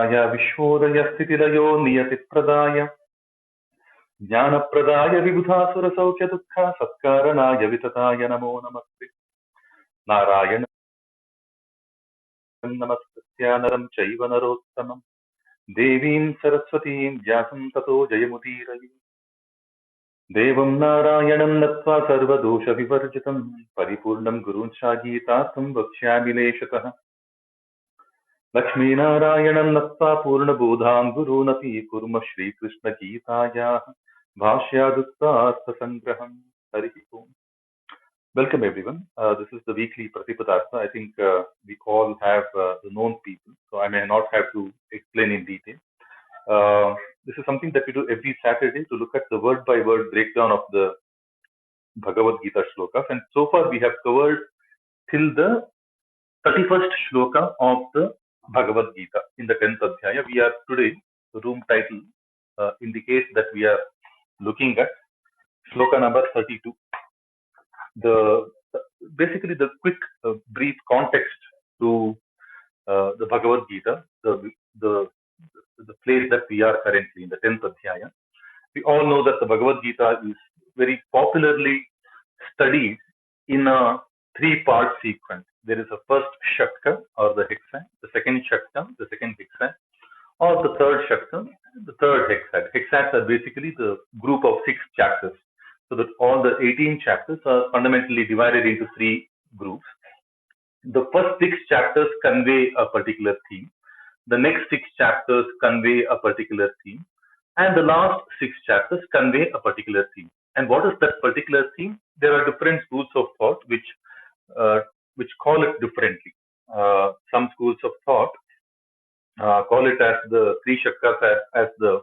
विश्वोदयस्थितिलयो नियतिप्रदाय ज्ञानप्रदाय विबुधासुरसौख्यदुःख सत्कारणाय वितताय नमो नमस्ते। नारायणं नमस्कृत्य नरं चैव नरोत्तमं देवीं सरस्वतीं व्यासं ततो जयमुदीरये। देवं नारायणं नत्वा सर्वदोषविवर्जितं परिपूर्णं गुरुंश्च गीतार्थं वक्ष्यामि लेशतः। लक्ष्मीनारायणं नत्वा पूर्णबोधां गुरूनपि कुर्म श्रीकृष्णगीतायाः भाष्यादुक्तार्थसङ्ग्रहम्। हरिः ओम्। Welcome everyone. This is the weekly Pratipadartha. I think we all have the known people, so I may not have to explain in detail. This is something that we do every Saturday to look at the word-by-word breakdown of the Bhagavad-Gita shlokas, and so far we have covered till the 31st shloka of the Bhagavad-Gita in the 10th adhyaya. We are today, the room title indicates that we are looking at shloka number 32. Basically the quick brief context to the Bhagavad-Gita, the place that we are currently in the 10th adhyaya. We all know that the Bhagavad-Gita is very popularly studied in a three-part sequence. There is a first shatka or the hexad, the second shatka, the second hexad, or the third shatka, the third hexad. Hexads are basically the group of 6 chapters. So that all the 18 chapters are fundamentally divided into 3 groups. The first 6 chapters convey a particular theme. The next 6 chapters convey a particular theme. And the last 6 chapters convey a particular theme. And what is that particular theme? There are different schools of thought which call it differently. Some schools of thought call it as the 3 shaktas as the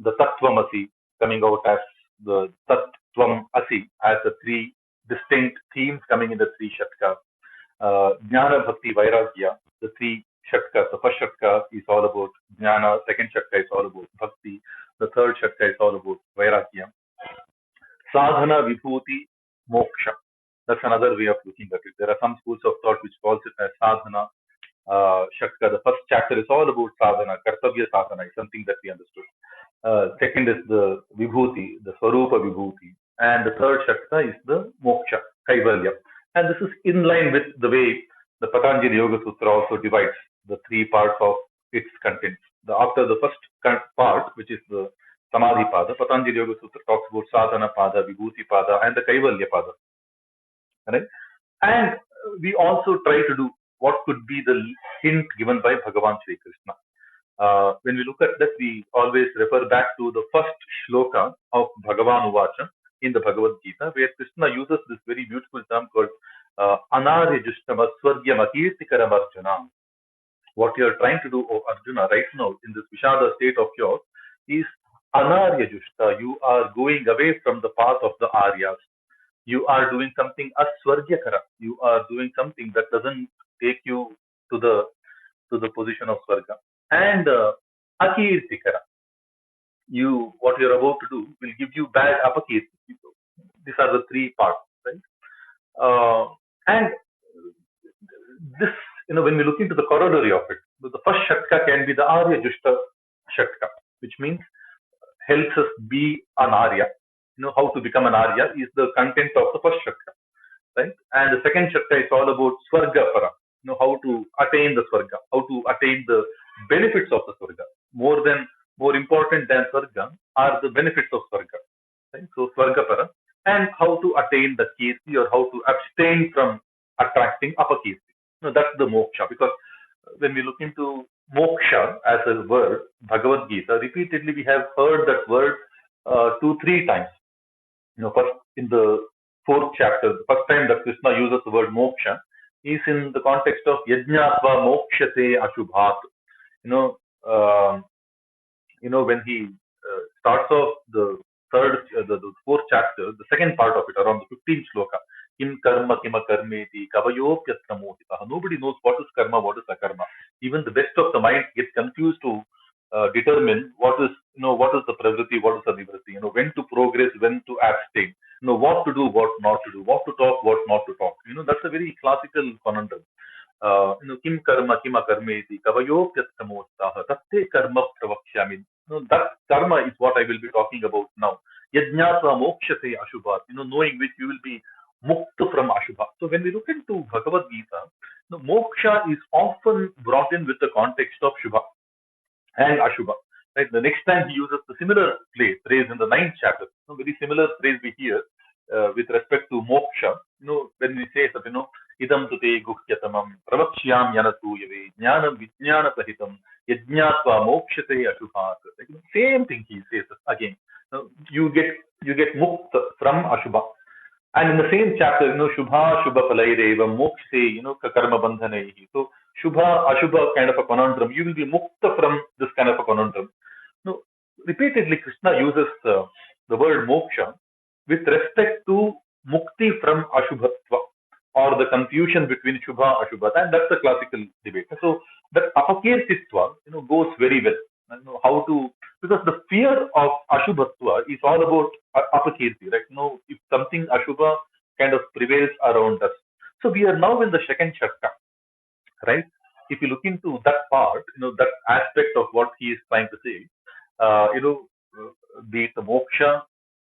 Tattvamasi, coming out as the Tattvam Asi, as the 3 distinct themes coming in the 3 shatkas. Jnana, Bhakti, Vairagya, the 3 shatkas. The first shatka is all about Jnana, second shatka is all about Bhakti, the third shatka is all about Vairagya. Sadhana, Vibhuti, Moksha. That's another way of looking at it. There are some schools of thought which calls it as Sadhana Shatka. The first chapter is all about sadhana, kartavya sadhana is something that we understood. Second is the vibhuti, the swarupa vibhuti, and the third shakta is the moksha, kaivalya. And this is in line with the way the Patanjali Yoga Sutra also divides the 3 parts of its contents. After the first part, which is the samadhi pada, Patanjali Yoga Sutra talks about sadhana pada, vibhuti pada, and the kaivalya pada. Right? And we also try to do what could be the hint given by Bhagavan Sri Krishna. When we look at that, we always refer back to the first shloka of Bhagavan Uvacha in the Bhagavad-Gita, where Krishna uses this very beautiful term called Anarya Jushtama Swargyam Akirtikaram Arjuna. What you are trying to do, O Arjuna, right now in this Vishada state of yours is Anarya Jushta. You are going away from the path of the Aryas. You are doing something aswargyakara. You are doing something that doesn't take you to the position of Swarga. And akirtikara. What you're about to do will give you bad apakirti. These are the 3 parts, right? And this, when we look into the corollary of it, the first shatka can be the Arya Jushta shatka, which means helps us be an Arya. How to become an Arya is the content of the first shatka, right? And the second shatka is all about Swarga Para. How to attain the Swarga, how to attain the benefits of the Swarga. More important than Swarga are the benefits of Swarga, right? So Swarga Para, and how to attain the Kirti, or how to abstain from attracting Apakirti. That's the moksha, because when we look into moksha as a word, Bhagavad-Gita, repeatedly we have heard that word 2-3 times. First in the 4th chapter, the first time that Krishna uses the word moksha is in the context of yajñātva mokshate ashubhat. When he starts off the 4th chapter, the second part of it, around the 15th shloka, kim karma kima karmeti kavayopyatra mohitaha. Nobody knows what is karma, what is akarma. Even the best of the mind gets confused to determine what is the pravriti, what is the nivriti, when to progress, when to abstain, what to do, what not to do, what to talk, what not to talk. That's a very classical conundrum. kim karma kim akarmeti kavayopyat samotsaha tatte karma pravakshami. That karma is what I will be talking about now. Yajnatva mokshate ashubhat, knowing which you will be mukta from ashubha. So when we look into Bhagavad Gita, moksha is often brought in with the context of shubha and ashubha. Right? The next time he uses the similar phrase in the ninth chapter, very similar phrase we hear with respect to moksha. When we say that, idam tute guhyatamam pravakshyam yanasuyave jnanam vijnana sahitam yajnatva mokshate ashubhat. Same thing he says again. You get mukta from ashubha. And in the same chapter, Shubha, Shubha Palaireva, Mokshe, Karma Bandhanaihi. So, Shubha, Ashubha kind of a conundrum. You will be mukta from this kind of a conundrum. Now, repeatedly, Krishna uses the word moksha with respect to mukti from Ashubhatva or the confusion between Shubha, Ashubha. And that's the classical debate. So, that apakirtitva, goes very well. How to, because the fear of Ashubhatva is all about apakirti, right? If something Ashubha kind of prevails around us. So we are now in the second shatka, right? If you look into that part, that aspect of what he is trying to say, be it the moksha,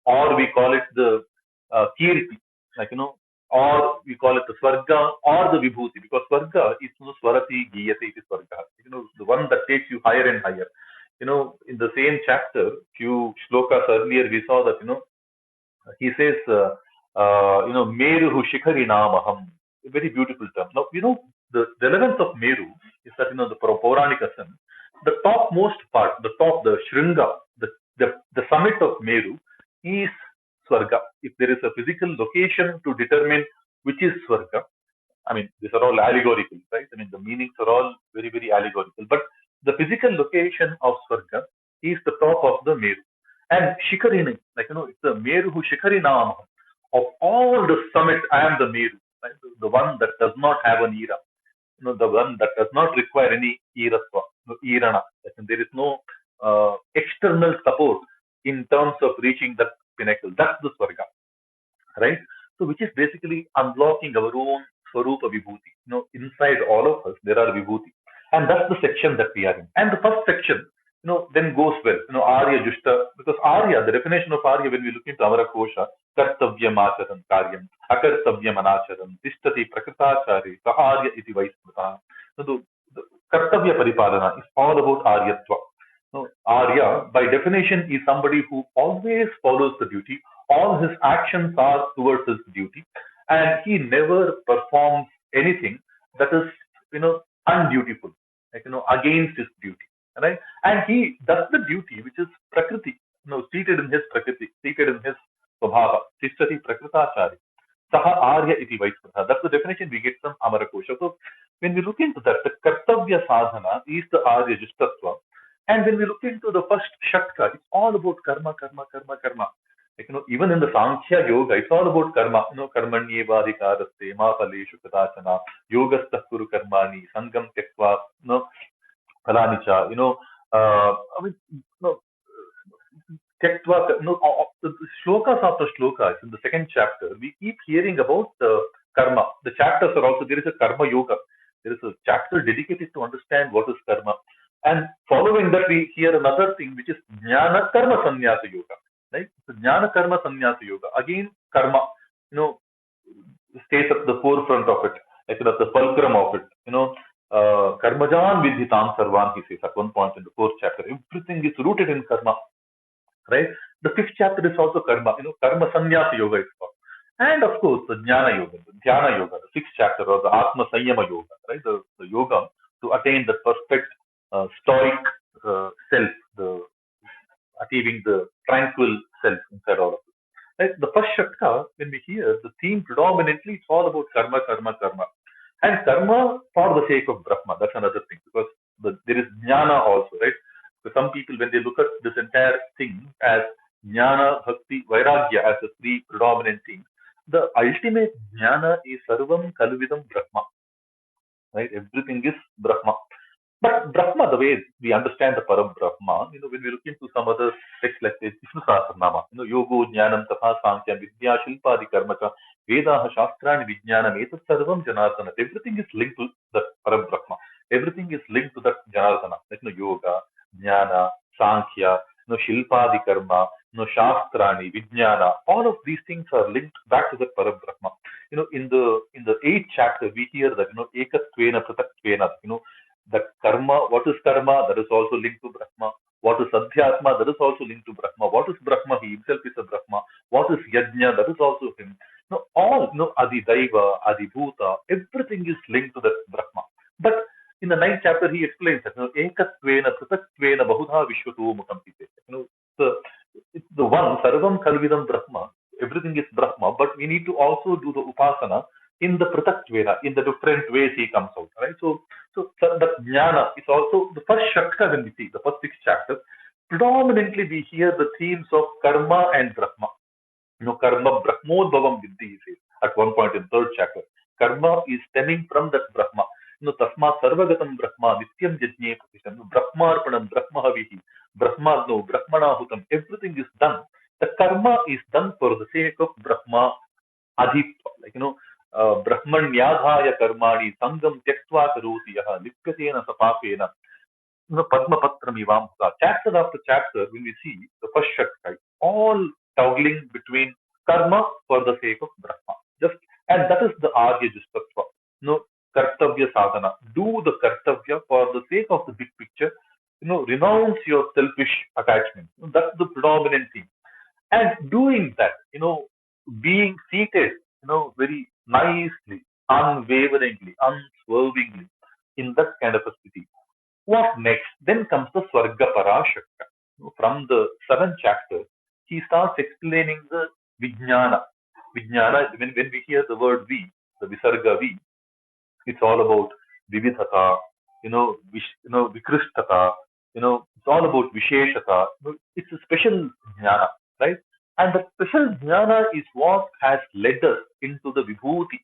or we call it the kirti, or we call it the swarga or the vibhuti, because swarga is swarati giyate, it is swarga, the one that takes you higher and higher. In the same chapter, few shlokas earlier, we saw that, he says, Meruhu Shikhari Namaham, a very beautiful term. Now, the relevance of Meru is that, the Pauranika sense, the topmost part, the Shringa, the summit of Meru is Swarga. If there is a physical location to determine which is Swarga, I mean, these are all allegorical, right? I mean, the meanings are all very, very allegorical. But the physical location of Swarga is the top of the Meru. And Shikarini, it's the Meru Shikari Nama. Of all the summits, I am the Meru, right? The one that does not have an era. The one that does not require any iratva, irana. There is no external support in terms of reaching that pinnacle. That's the Swarga, right? So, which is basically unlocking our own Swarupa Vibhuti. Inside all of us, there are Vibhuti. And that's the section that we are in. And the first section, then goes well. Arya Jushta, because Arya, the definition of Arya, when we look into Amara Kosha, Kartavyam Acharam Karyam, Akartavyam Anacharam, Tishtati Prakritachari, Saharya iti Vaismata. The Kartavya Paripalana is all about Aryatva. Arya, by definition, is somebody who always follows the duty. All his actions are towards his duty. And he never performs anything that is, undutiful, against his duty. Right? And he does the duty which is Prakriti, seated in his Prakriti, seated in his Svabhava, Tishtati Prakritachari. Saha Arya iti Vaismata. That's the definition we get from Amara Kosha. So when we look into that, the Kartavya Sadhana is the Arya Justatva. And when we look into the first Shatka, it's all about karma, karma, karma, karma. Even in the Sankhya Yoga, it's all about karma. Karmanyevadhikaraste, ma phaleshu kadachana, yogastha kuru karmani, sangam tektva, Kalanicha, the shlokas after shlokas in the second chapter, we keep hearing about karma. The chapters are also, there is a karma yoga. There is a chapter dedicated to understand what is karma. And following that, we hear another thing, which is jnana karma sannyasa yoga. Right? So jnana karma sannyasa yoga. Again, karma, stays at the forefront of it, at the fulcrum of it. Karmajan vidhitam sarvan, he says at one point in the fourth chapter. Everything is rooted in karma, right? The fifth chapter is also karma, karma sannyasa yoga is called. And of course, the jnana yoga, the dhyana yoga, the sixth chapter, or the atma sanyama yoga, right? The yoga to attain the perfect stoic self, the achieving the tranquil self inside all of it. Right? The first shatka, when we hear the theme predominantly, it's all about karma, karma, karma. And karma for the sake of Brahma, that's another thing, because there is jnana also, right? So some people, when they look at this entire thing as jnana, bhakti, vairagya as the three predominant things, the ultimate jnana is sarvam kalvidam Brahma, right? Everything is Brahma. But Brahma, the way we understand the Param Brahma, when we look into some other texts like this, Vishnu Sahasranama, Yogo, Jnanam, Tapha, Sankhya, Vidya, Shilpadi, Karmaka, Vedaha, Shastrani, Vijnanam, Etat Sarvam, Janardana. Everything is linked to the Param Brahma. Everything is linked to that Janardana. Like, Yoga, Jnana, Sankhya, Shilpadi Karma, Shastrani, Vijnana. All of these things are linked back to the Param Brahma. In the eighth chapter, we hear that, Ekastvena, Prataktvena, that karma, what is karma? That is also linked to Brahma. What is Adhyatma? That is also linked to Brahma. What is Brahma? He himself is a Brahma. What is Yajna? That is also him. All, Adi Daiva, Adi Bhuta, everything is linked to that Brahma. But in the ninth chapter, he explains that, Ekastvena, Prataktvena, Bahudha Vishwatu Mukampite. It's the one, Sarvam Kalvidam Brahma. Everything is Brahma, but we need to also do the Upasana in the Pratakstvena, in the different ways he comes out, right? So the jnana is also the first shatka when we see the first six chapters. Predominantly, we hear the themes of karma and Brahma. Karma Brahmodbhavam Vidhi, he says at one point in third chapter. Karma is stemming from that Brahma. Tasma Sarvagatam Brahma, Nityam Jajne Pratishan, Brahmarpanam, Brahmahavihi, Brahmanahutam, everything is done. The karma is done for the sake of Brahma Adhitva. Like, Brahmanyadhaya karmani sangam tyaktva karoti yaha lipyatena sapapena padmapatramivamsa. Chapter after chapter, when we see the first shakti, all toggling between karma for the sake of Brahma. And that is the Arya Justatva. Kartavya sadhana. Do the kartavya for the sake of the big picture. Renounce your selfish attachment. That's the predominant thing. And doing that, being seated, very nicely, unwaveringly, unswervingly in that kind of a sthiti. What next? Then comes the Swarga Parashakta. From the seventh chapter, he starts explaining the Vijnana. Vijnana, when we hear the word V, the Visarga V, it's all about Vividhata, Vikrishtata, it's all about Visheshata. It's a special jnana, right? And the special jnana is what has led us into the Vibhuti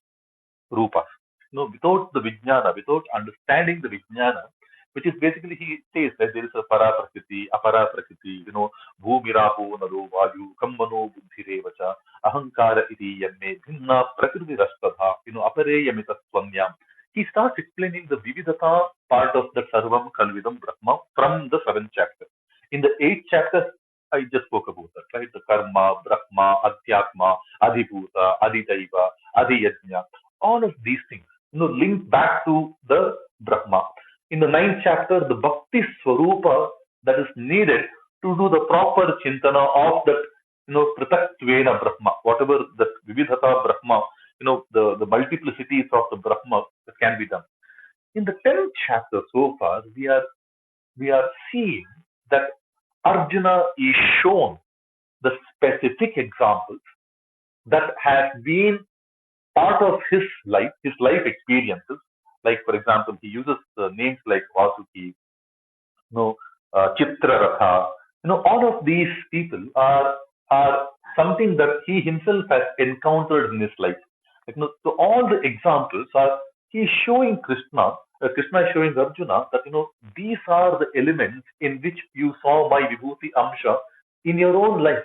Rupas. Without the Vijnana, without understanding the Vijnana, which is basically, he says that there is a Paraprakriti, Aparaprakriti, Bhumirapo Naro Vayu, Kammano Buddhirevacha, Ahankara iti yamme, Bhinna Prakriti Rastadha, Apareyamita Swanyam. He starts explaining the Vividhata part of the Sarvam Kalvidam Brahma from the seventh chapter. In the eighth chapter, I just spoke about that, right? The Karma, Brahma, Adhyatma, Adhibhuta, Adidaiva, Adiyajna, all of these things, link back to the Brahma. In the ninth chapter, the Bhakti Swarupa that is needed to do the proper chintana of that, Prataktvena Brahma, whatever that Vividhata Brahma, the multiplicities of the Brahma that can be done. In the 10th chapter so far, we are seeing that Arjuna is shown the specific examples that have been part of his life experiences. Like, for example, he uses names like Vasuki, Chitraratha. All of these people are something that he himself has encountered in his life. So all the examples are, he's showing Krishna is showing Arjuna that, these are the elements in which you saw my Vibhuti Amsha in your own life.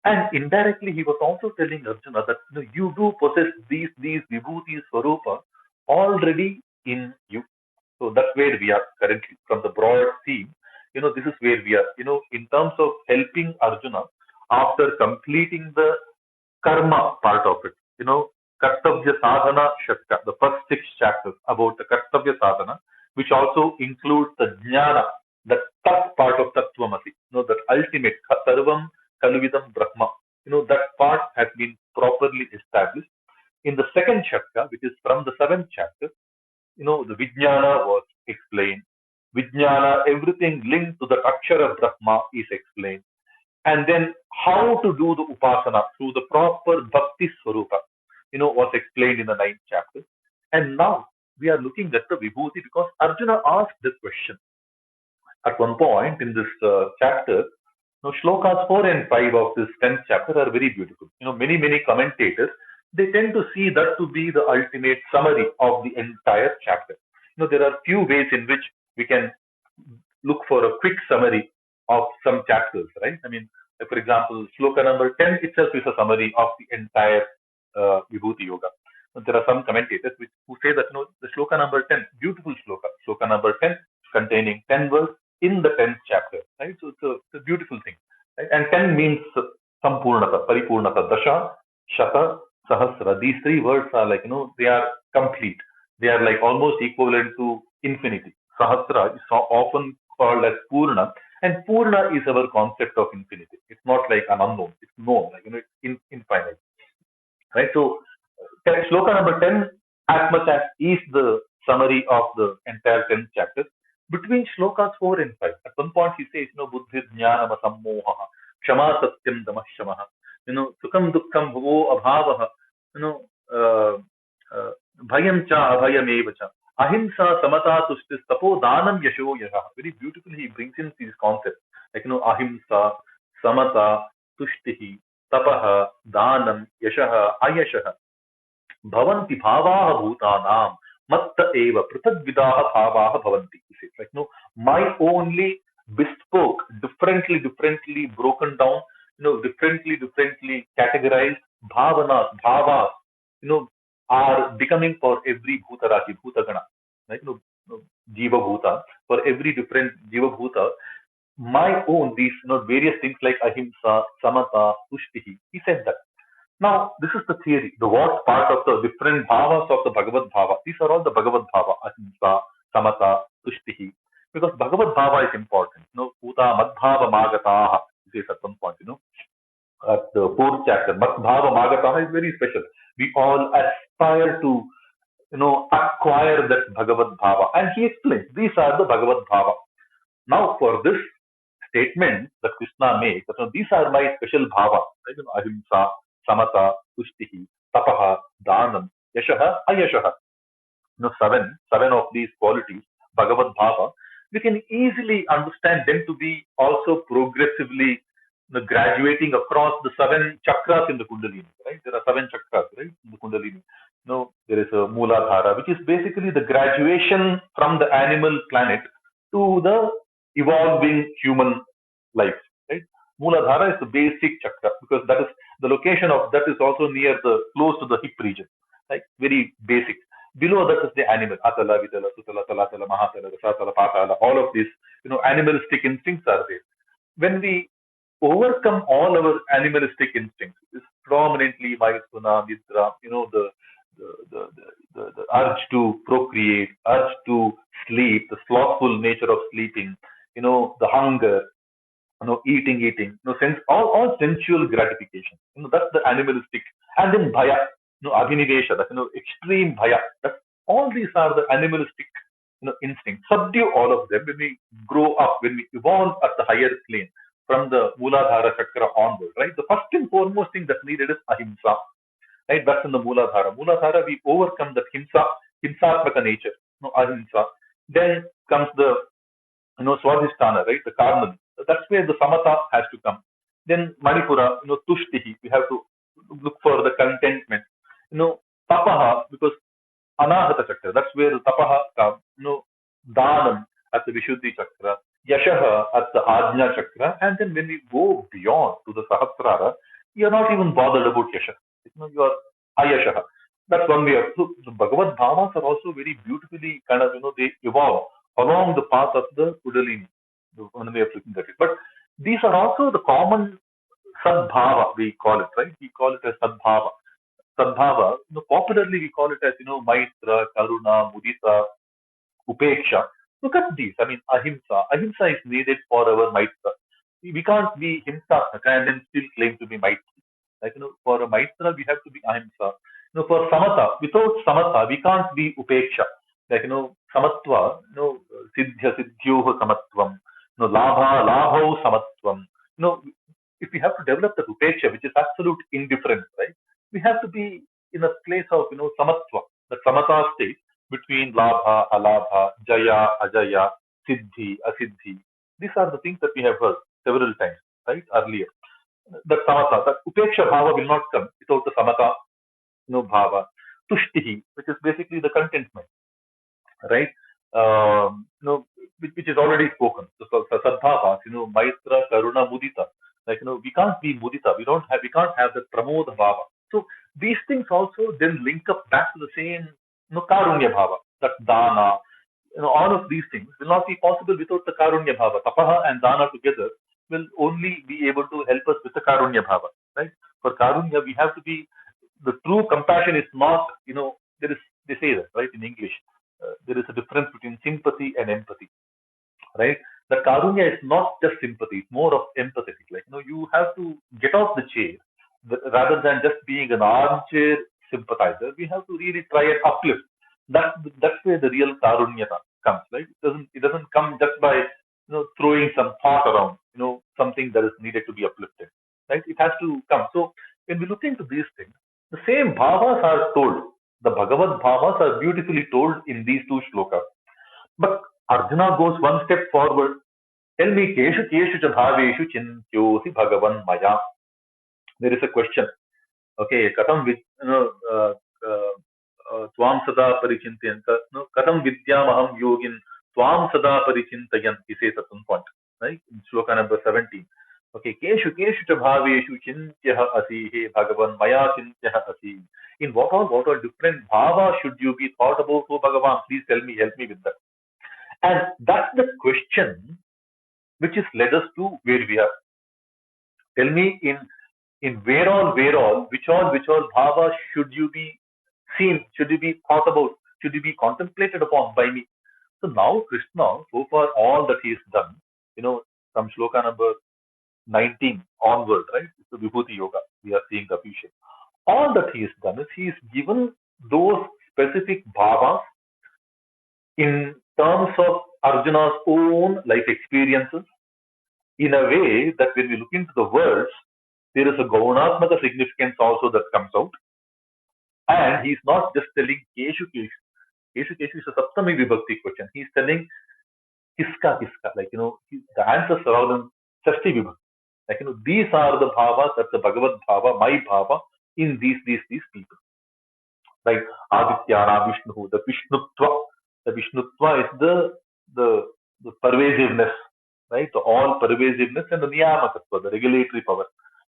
And indirectly, he was also telling Arjuna that, you do possess these Vibhuti Swarupa already in you. So that's where we are currently from the broad theme. This is where we are, in terms of helping Arjuna after completing the karma part of it. Kartavya Sadhana Shakta, the first 6 chapters about the Kartavya Sadhana, which also includes the Jnana, the Tat part of Tattvamasi, that ultimate Sarvam Kalvidam Brahma. That part has been properly established. In the second chapter, which is from the 7th chapter, the Vijnana was explained. Vijnana, everything linked to the Akshara Brahma is explained. And then how to do the Upasana through the proper Bhakti Swarupa, was explained in the 9th chapter. And now we are looking at the Vibhuti because Arjuna asked this question. At one point in this chapter, shlokas 4 and 5 of this 10th chapter are very beautiful. Many commentators, they tend to see that to be the ultimate summary of the entire chapter. There are few ways in which we can look for a quick summary of some chapters, right? I mean, like for example, sloka number 10 itself is a summary of the entire Vibhuti Yoga. And there are some commentators who say that, the sloka number 10, beautiful sloka number 10, containing 10 words in the 10th chapter, right? So it's a beautiful thing, right? And 10 means sampurnata, paripurnata, dasha, shata, sahasra. These three words are like, they are complete. They are like almost equivalent to infinity. Sahasra is so often called as Purna, and Purna is our concept of infinity. It's not like an unknown, it's known, like, it's infinite, right? So, Shloka number 10, as much as is the summary of the entire 10th chapter, between Shlokas 4 and 5, at one point he says, Buddhi Jnanama Sammoha, Kshama Satyam Damashamaha, Sukham Dukkham Bhavo Abhavaha, you know, Bhayam Cha Abhayam Evacha, Ahimsa Samata Tushtis Tapo Danam Yasho Yasha. Very beautifully he brings in these concepts, like, Ahimsa, Samata, Tushtihi, Tapaha, Danam, Yashaha, Ayashaha. Bhavanti bhavaha bhutanam matta eva pritadvidaha bhavaha bhavanti. He says, like, my only bespoke, differently broken down, differently categorized bhavas, you know, are becoming for every bhutarati, bhutagana, right? Jiva bhuta, for every different jiva bhuta, my own, these, various things like ahimsa, samata, tushtihi. He said that. Now, this is the theory, the what part of the different bhavas of the Bhagavad Bhava. These are all the Bhagavad Bhava, Ahimsa, Samata, Tushtihi. Because Bhagavad Bhava is important. Uta Madbhava Magataha, he says at some point, at the fourth chapter. Madbhava Magataha is very special. We all aspire to, acquire that Bhagavad Bhava. And he explains, these are the Bhagavad Bhava. Now, for this statement that Krishna makes, these are my special bhava, right? Ahimsa, Samata, Tushtihi, Tapaha, Dhanam, Yashaha, Ayashaha. Seven of these qualities, Bhagavad Bhava, we can easily understand them to be also progressively graduating across the 7 chakras in the Kundalini, right? There are 7 chakras, right, in the Kundalini. There is a Mooladhara, which is basically the graduation from the animal planet to the evolving human life, right? Mooladhara is the basic chakra because that is the location of that is also near close to the hip region, like very basic. Below that is the animal, Atala, Vitala, Sutala, Talatala, Mahatala, Rasatala, Patala, all of these, animalistic instincts are there. When we overcome all our animalistic instincts, it's predominantly Vaisuna, Nidra, the urge to procreate, urge to sleep, the slothful nature of sleeping, the hunger, eating, all sensual gratification. That's the animalistic. And then bhaya, abhinivesha, that's, extreme bhaya. That's, all these are the animalistic, instincts. Subdue all of them when we grow up, when we evolve at the higher plane from the Mooladhara chakra onward, right? The first and foremost thing that's needed is ahimsa, right? That's in the Mooladhara. Mooladhara, we overcome that himsatmaka nature, ahimsa. Then comes the, Swadhisthana, right? The karma. That's where the samatha has to come. Then Manipura, tushtihi, we have to look for the contentment. Tapaha, because anahata chakra, that's where the tapaha comes. Dhanam at the Vishuddhi chakra, yashaha at the ajna chakra, and then when we go beyond to the sahasrara, you are not even bothered about yasha. You are ayashaha. That's one way of. So the Bhagavad Bhavas are also very beautifully kind of, they evolve along the path of the Kundalini, one way of looking at it. But these are also the common sadbhava, we call it, right? We call it as sadbhava. Sadbhava, popularly we call it as, Maitra, Karuna, Mudita, Upeksha. Look at these. I mean, ahimsa. Ahimsa is needed for our Maitra. We can't be himsa and then still claim to be Maitri. Like, for a Maitra, we have to be ahimsa. For samatha, without samatha, we can't be upeksha. Like, samatva, siddhya, siddhyoha samatvam, labha, labho samatvam. If we have to develop the upeksha, which is absolute indifference, right? We have to be in a place of, samatva, the samatha state between labha, alabha, jaya, ajaya, siddhi, asiddhi. These are the things that we have heard several times, right, earlier. That samatha, that upeksha bhava will not come without the samatha, bhava. Tushtihi, which is basically the contentment, right? which is already spoken. So sadbhavas, Maitra, Karuna, Mudita. Like, we can't be Mudita. We can't have the Pramodha Bhava. So these things also then link up back to the same, Karunya Bhava, that Dana, all of these things will not be possible without the Karunya Bhava. Tapaha and Dana together will only be able to help us with the Karunya Bhava, right? For Karunya, we have to be, the true compassion is not, they say that, right, in English. There is a difference between sympathy and empathy, right? The Karunya is not just sympathy, it's more of empathetic. Like, you have to get off the chair rather than just being an armchair sympathizer. We have to really try and uplift. That's where the real Karunya comes, right? It doesn't come just by, throwing some thought around, something that is needed to be uplifted, right? It has to come. So when we look into these things, the same bhavas are told. The Bhagavad bhavas are beautifully told in these two shlokas. But Arjuna goes one step forward. Tell me, keshu cha bhaveshu chintyosi bhagavan maya. There is a question. Okay, katam vid, tvam sada parichintayanta. No, katam vidyamaham yogin tvam sada parichintayan. He says at some point, right? In shloka number 17. Okay, keshu cha bhaveshu chintyah asi he bhagavan maya chintyah asi. In what all different bhava should you be thought about, oh Bhagavan? Please tell me, help me with that. And that's the question which has led us to where we are. Tell me, in where all, which all bhava should you be seen, should you be thought about, should you be contemplated upon by me? So now Krishna, so far all that he has done, from shloka number 19 onward, right? It's the Vibhuti Yoga. We are seeing the appreciation. All that he has done is he has given those specific bhavas in terms of Arjuna's own life experiences, in a way that when we look into the words, there is a Gaunatmaka significance also that comes out. And he's not just telling Keshu Keshu. Keshu Keshu is a Saptami Vibhakti question. He's telling Kiska Kiska. Like, the answers are all in Shashti Vibhakti. Like, these are the bhavas, that's the Bhagavad Bhava, my bhava, in these people. Like Adityana, Vishnu, the Vishnutva. The Vishnutva is the pervasiveness, right? The all pervasiveness and the Niyamakatva, the regulatory power.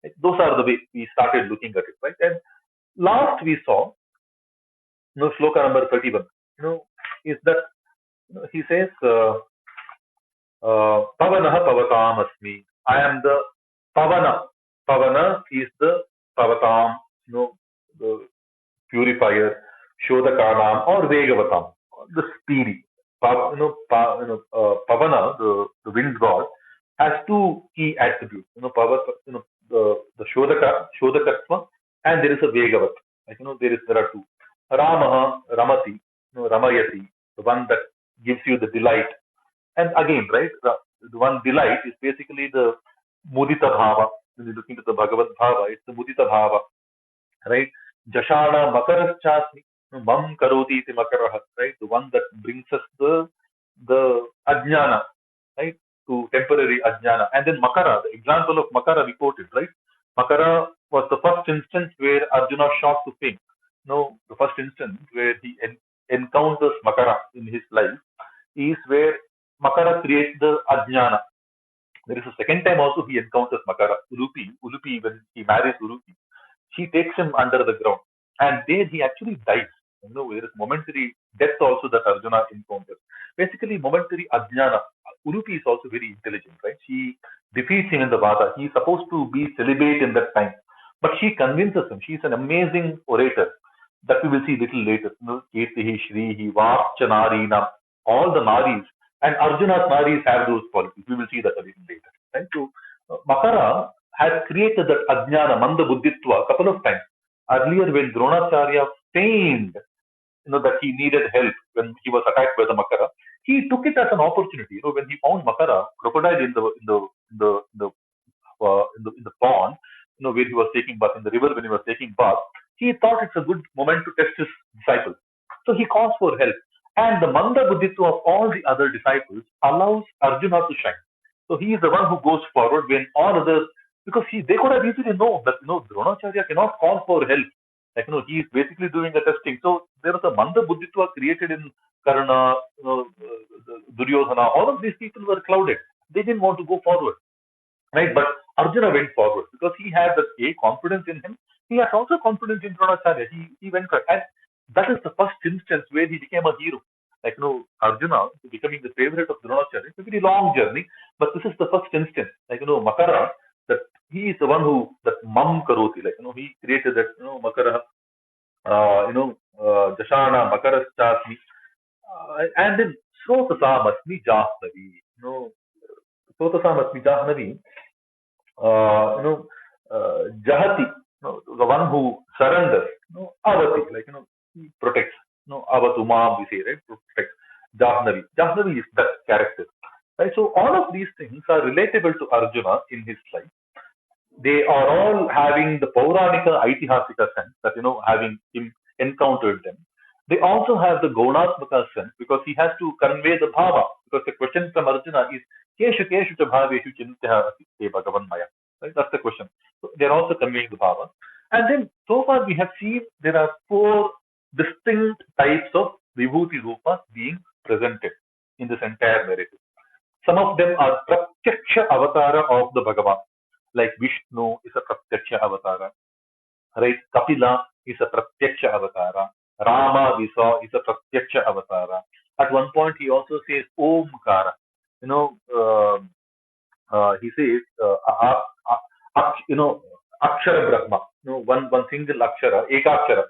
Right? Those are the way we started looking at it, right? And last we saw, shloka number 31, is that he says, Pavanaha Pavatam Asmi. I am the Pavana. Pavana is the Pavatam, the purifier, Shodhakanam or Vegavatam, the speedy. Pavana, the wind god, has two key attributes. The Shodhakatva, and there is a Vegavat. Like, there are two. Ramaha, Ramati, Ramayati, the one that gives you the delight. And again, right, the one delight is basically the Mudita Bhava. When you look into the Bhagavad Bhava, it's the Mudita Bhava, right? Jashana Makaraschasmi, Mam Karoti iti Makaraha, right? The one that brings us the Ajnana, right? To temporary Ajnana. And then Makara, the example of Makara reported, right? Makara was the first instance where Arjuna shot to fame. The first instance where he encounters Makara in his life is where Makara creates the Ajnana. There is a second time also he encounters Makara, Ulupi, when he marries Ulupi. She takes him under the ground, and there he actually dies. There is momentary death also that Arjuna encounters. Basically, momentary Ajnana. Ulupi is also very intelligent, right? She defeats him in the Vada. He is supposed to be celibate in that time, but she convinces him. She is an amazing orator that we will see little later. Kirtihi, Shrihi, Vapchanarina, all the Naris, and Arjuna's Naris have those qualities. We will see that a little later, right? So, Makara had created that Ajnana, Manda Buddhitva a couple of times. Earlier, when Dronacharya feigned, that he needed help when he was attacked by the Makara, he took it as an opportunity. When he found Makara, crocodile in the pond, where he was taking bath, in the river when he was taking bath, he thought it's a good moment to test his disciple. So he calls for help. And the Manda Buddhitva of all the other disciples allows Arjuna to shine. So he is the one who goes forward when all others, because they could have easily known that Dronacharya cannot call for help Like, he is basically doing a testing. So there was a Manda Buddhitva created in Karna, Duryodhana. All of these people were clouded. They didn't want to go forward, right? But Arjuna went forward because he had that confidence in him. He has also confidence in Dronacharya. He went for, and that is the first instance where he became a hero. Like, Arjuna becoming the favorite of Dronacharya. It's a very long journey, but this is the first instance. Like, Makara, that he is the one who, that Mam Karoti, like, he created that, Makara, Jashana Makaraschasmi, and then Srotasamasmi Jahnavi, Srotasamasmi Jahnavi, Jahati, the one who surrenders, Avati, like, he protects, Avatu Mam, we say, right, protects. Jahnavi. Jahnavi is that character, right? So all of these things are relatable to Arjuna in his life. They are all having the Pauranika Aitihasika sense, that, having him encountered them. They also have the Gaunatmaka sense because he has to convey the Bhava. Because the question from Arjuna is, Keshu Keshu cha Bhaveshu Chintya He Bhagavan Maya. Right? That's the question. So they're also conveying the Bhava. And then so far we have seen there are 4 distinct types of Vibhuti Rupas being presented in this entire narrative. Some of them are Pratyaksha Avatara of the Bhagavan. Like Vishnu is a Pratyaksha Avatara, right? Kapila is a Pratyaksha Avatara. Rama, we saw, is a Pratyaksha Avatara. At one point, he also says Omkara. He says, Akshara Brahma. One single Akshara, Ekakshara.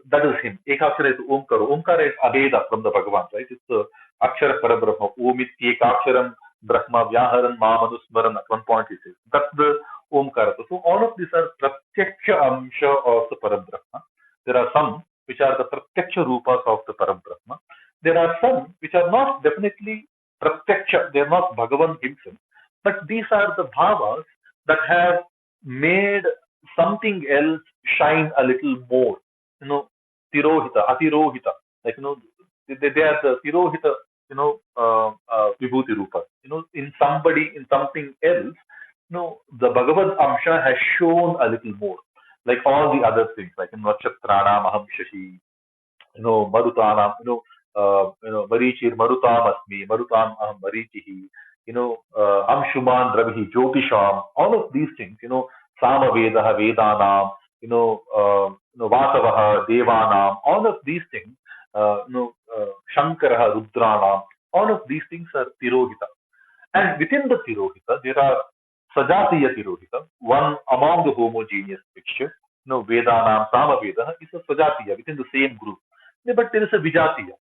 That is him. Ekakshara is Omkara. Omkara is Abeda from the Bhagavan, right? It's Akshara Parabrahma. Omit Ekaksharam Brahma Vyaharan Mamanusmaran. At one point he says. That's the Omkara. So all of these are Pratyaksha Amsha of the Parabrahma. There are some which are the Pratyaksha Rupas of the Parabrahma. There are some which are not definitely Pratyaksha. They are not Bhagavan himself. But these are the Bhavas that have made something else shine a little more. Tirohita, Atirohita. Like, they are the Tirohita, Vibhuti Rupa. In somebody, in something else, the Bhagavad Amsha has shown a little more. Like all the other things, like in Nakshatranam Aham Shashi, Marutanam, Marichir Marutam Asmi, Marutam Aham Marichihi, Amshuman Ravihi Jyotisham, all of these things, Samavedaha Vedanam, Vasavaha Devanam, all of these things, Shankaraha Rudranam, all of these things are Tirohita. And within the Tirohita, there are Sajatiya Tirohita, one among the homogeneous mixture. Vedanam, Samaveda is a Sajatiya within the same group. But there is a Vijatiya,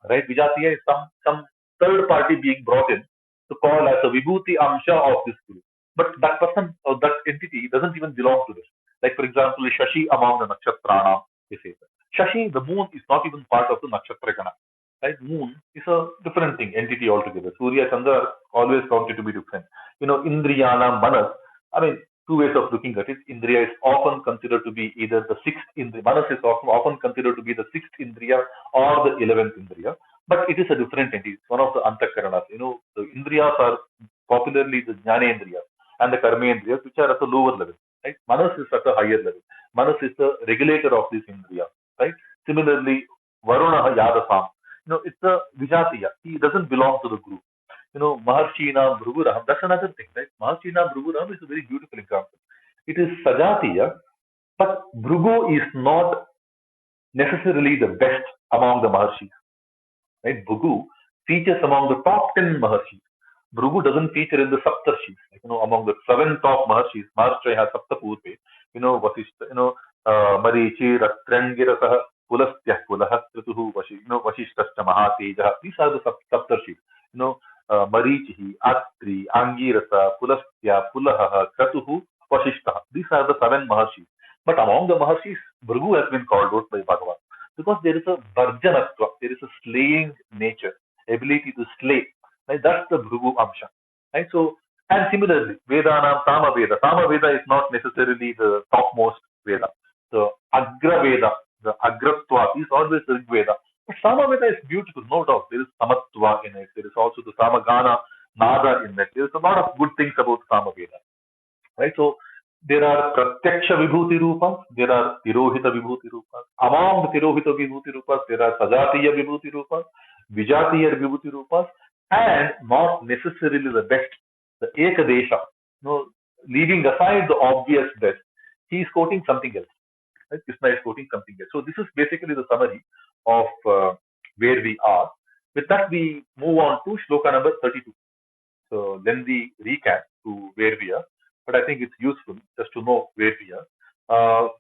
right? Vijatiya is some third party being brought in to call as a Vibhuti Amsha of this group. But that person or that entity doesn't even belong to this. Like, for example, Shashi among the Nakshatrana, they say that. Shashi, the moon, is not even part of the Nakshatra Gana. Right? Moon is a different thing, entity altogether. Surya, Chandra are always counted to be different. Indriyana, Manas, I mean, 2 ways of looking at it. Indriya is often considered to be either the 6th Indriya. Manas is often considered to be the 6th Indriya or the 11th Indriya. But it is a different entity. It's one of the Antakaranas. The Indriyas are popularly the Jnanendriyas and the Karmendriyas, which are at the lower level. Right? Manas is at a higher level. Manas is the regulator of these Indriyas. Right? Similarly, Varuna Yadasam. It's a Vijatiya. He doesn't belong to the group. Maharshina Bhruguraham, that's another thing, right? Maharshina Bhruguraham is a very beautiful example. It is Sajatiya, but Bhrugu is not necessarily the best among the Maharshis. Right? Bhrugu features among the top 10 Maharshis. Bhrugu doesn't feature in the Saptarshis. Among the 7 top Maharshis, Maharshaya Saptapurve, Vasishta, Marichi, Rastrangirasaha, Pulastya, Pulaha, Krituhu, Vashishtascha, Mahateja. These are the Saptarshis. Marichihi, Atri, Angirasa, Pulastya, Pulaha, Kratuhu, Vashishta. These are the 7 Maharshis. But among the Maharshis, Bhrigu has been called out by Bhagavan. Because there is a Varjanatva, there is a slaying nature, ability to slay. Right? That's the Bhrigu Amsha. Right? So, and similarly, Vedanam, Samaveda. Samaveda is not necessarily the topmost Veda. The Agra Veda, the Agratva is always the Rig Veda. But Samaveda is beautiful, no doubt. There is Samatva in it. There is also the Samagana Nada in it. There is a lot of good things about Samaveda. Right? So, There are Pratyaksha Vibhuti Rupas, there are Tirohita Vibhuti Rupas. Among the Tirohita Vibhuti Rupas, there are Sajatiya Vibhuti Rupas, Vijatiya Vibhuti Rupas, and not necessarily the best, the Ekadesha. No, leaving aside the obvious best, he is quoting something else. Right? Krishna is quoting something else. So this is basically the summary of where we are. With that, we move on to shloka number 32. So lengthy recap to where we are, but I think it's useful just to know where we are.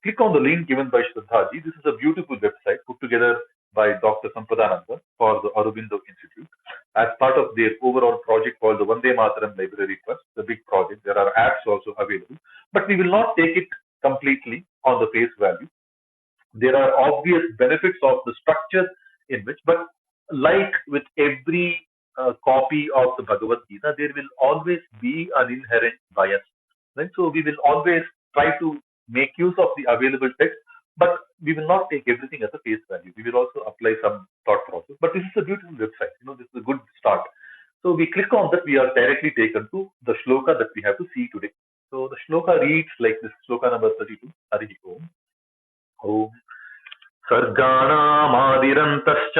Click on the link given by Shraddhaji. This is a beautiful website put together by Dr. Sampadananda for the Aurobindo Institute as part of their overall project called the Vande Mataram Library Trust, the big project. There are apps also available, but we will not take it completely on the face value. There are obvious benefits of the structure in which, but like with every copy of the Bhagavad-Gita, there will always be an inherent bias. Right? So we will always try to make use of the available text, but we will not take everything as a face value. We will also apply some thought process. But this is a beautiful website. This is a good start. So we click on that, we are directly taken to the shloka that we have to see today. So the shloka reads like this, shloka number 32, Hari Om. Om सर्गाणामादिरन्तश्च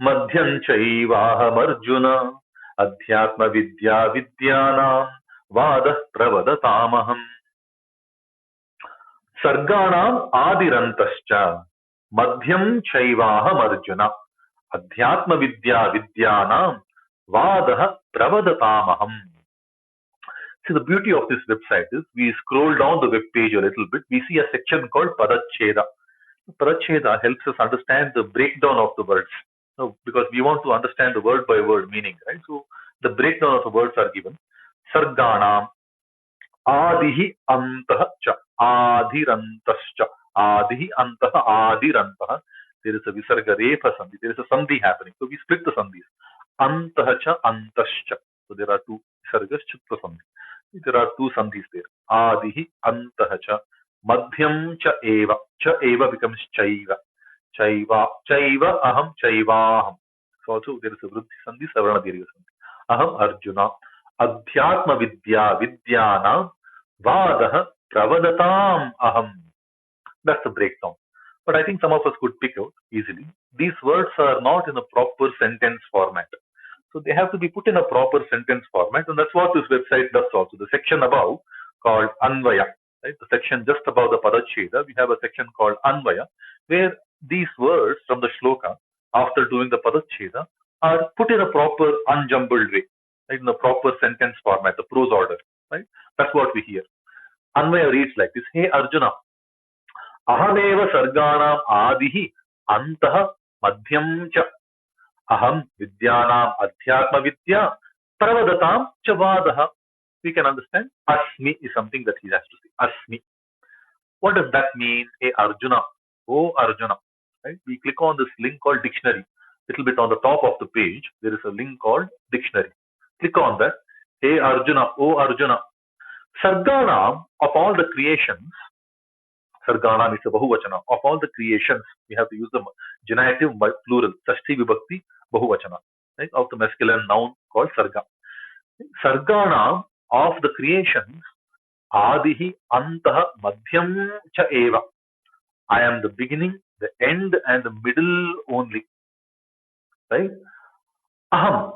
मध्यं चैवाहमर्जुन अध्यात्मविद्या विद्यानां वादः प्रवदतामहम् सर्गाणाम् आदिरन्तश्च मध्यं चैवाहमर्जुन अध्यात्मविद्या विद्यानां वादः प्रवदतामहम्. See, the beauty of this website is we scroll down the web page a little bit, we see a section called Padacheda. Paracheda helps us understand the breakdown of the words. So, because we want to understand the word by word meaning, right? So the breakdown of the words are given. Sarganam, Adihi Antah cha, Adhirantascha, Adihi Antah, Adhirantaha. There is a Visarga Repa Sandhi. There is a Sandhi happening. So we split the Sandhis. Antah cha, Antascha. So there are two Visargas, Chitra Sandhi. There are two Sandhis there. Adihi Antah cha. Madhyam cha eva becomes chaiva. Chaiva aham chaivaham. So also there is a vriddhi sandhi, savarna dirgha sandhi. Aham Arjuna. Adhyatma vidya vidyana vadah pravadatam aham. That's the breakdown. But I think some of us could pick out easily. These words are not in a proper sentence format. So they have to be put in a proper sentence format, and that's what this website does also. The section above called Anvaya. Right? The section just above the Padacheda, we have a section called Anvaya, where these words from the shloka, after doing the Padacheda, are put in a proper unjumbled way, right? In a proper sentence format, the prose order. Right? That's what we hear. Anvaya reads like this: Hey Arjuna, ahameva sarganam adihi antah madhyam cha aham vidyanam adhyatma vidya pravadatam cha vadaha. We can understand Asmi is something that he has to say. Asmi. What does that mean? Hey Arjuna. Oh Arjuna. Right? We click on this link called dictionary. Little bit on the top of the page, there is a link called dictionary. Click on that. Hey Arjuna. Oh Arjuna. Sarganam, of all the creations, Sarganam is a Bahuvachana. Of all the creations, we have to use the genitive plural, Sashti Vibhakti Bahuvachana. Right? Of the masculine noun called Sarga. Sarganam, of the creations, Adihi Antah Madhyam Cha Eva. I am the beginning, the end, and the middle only. Right? Aham.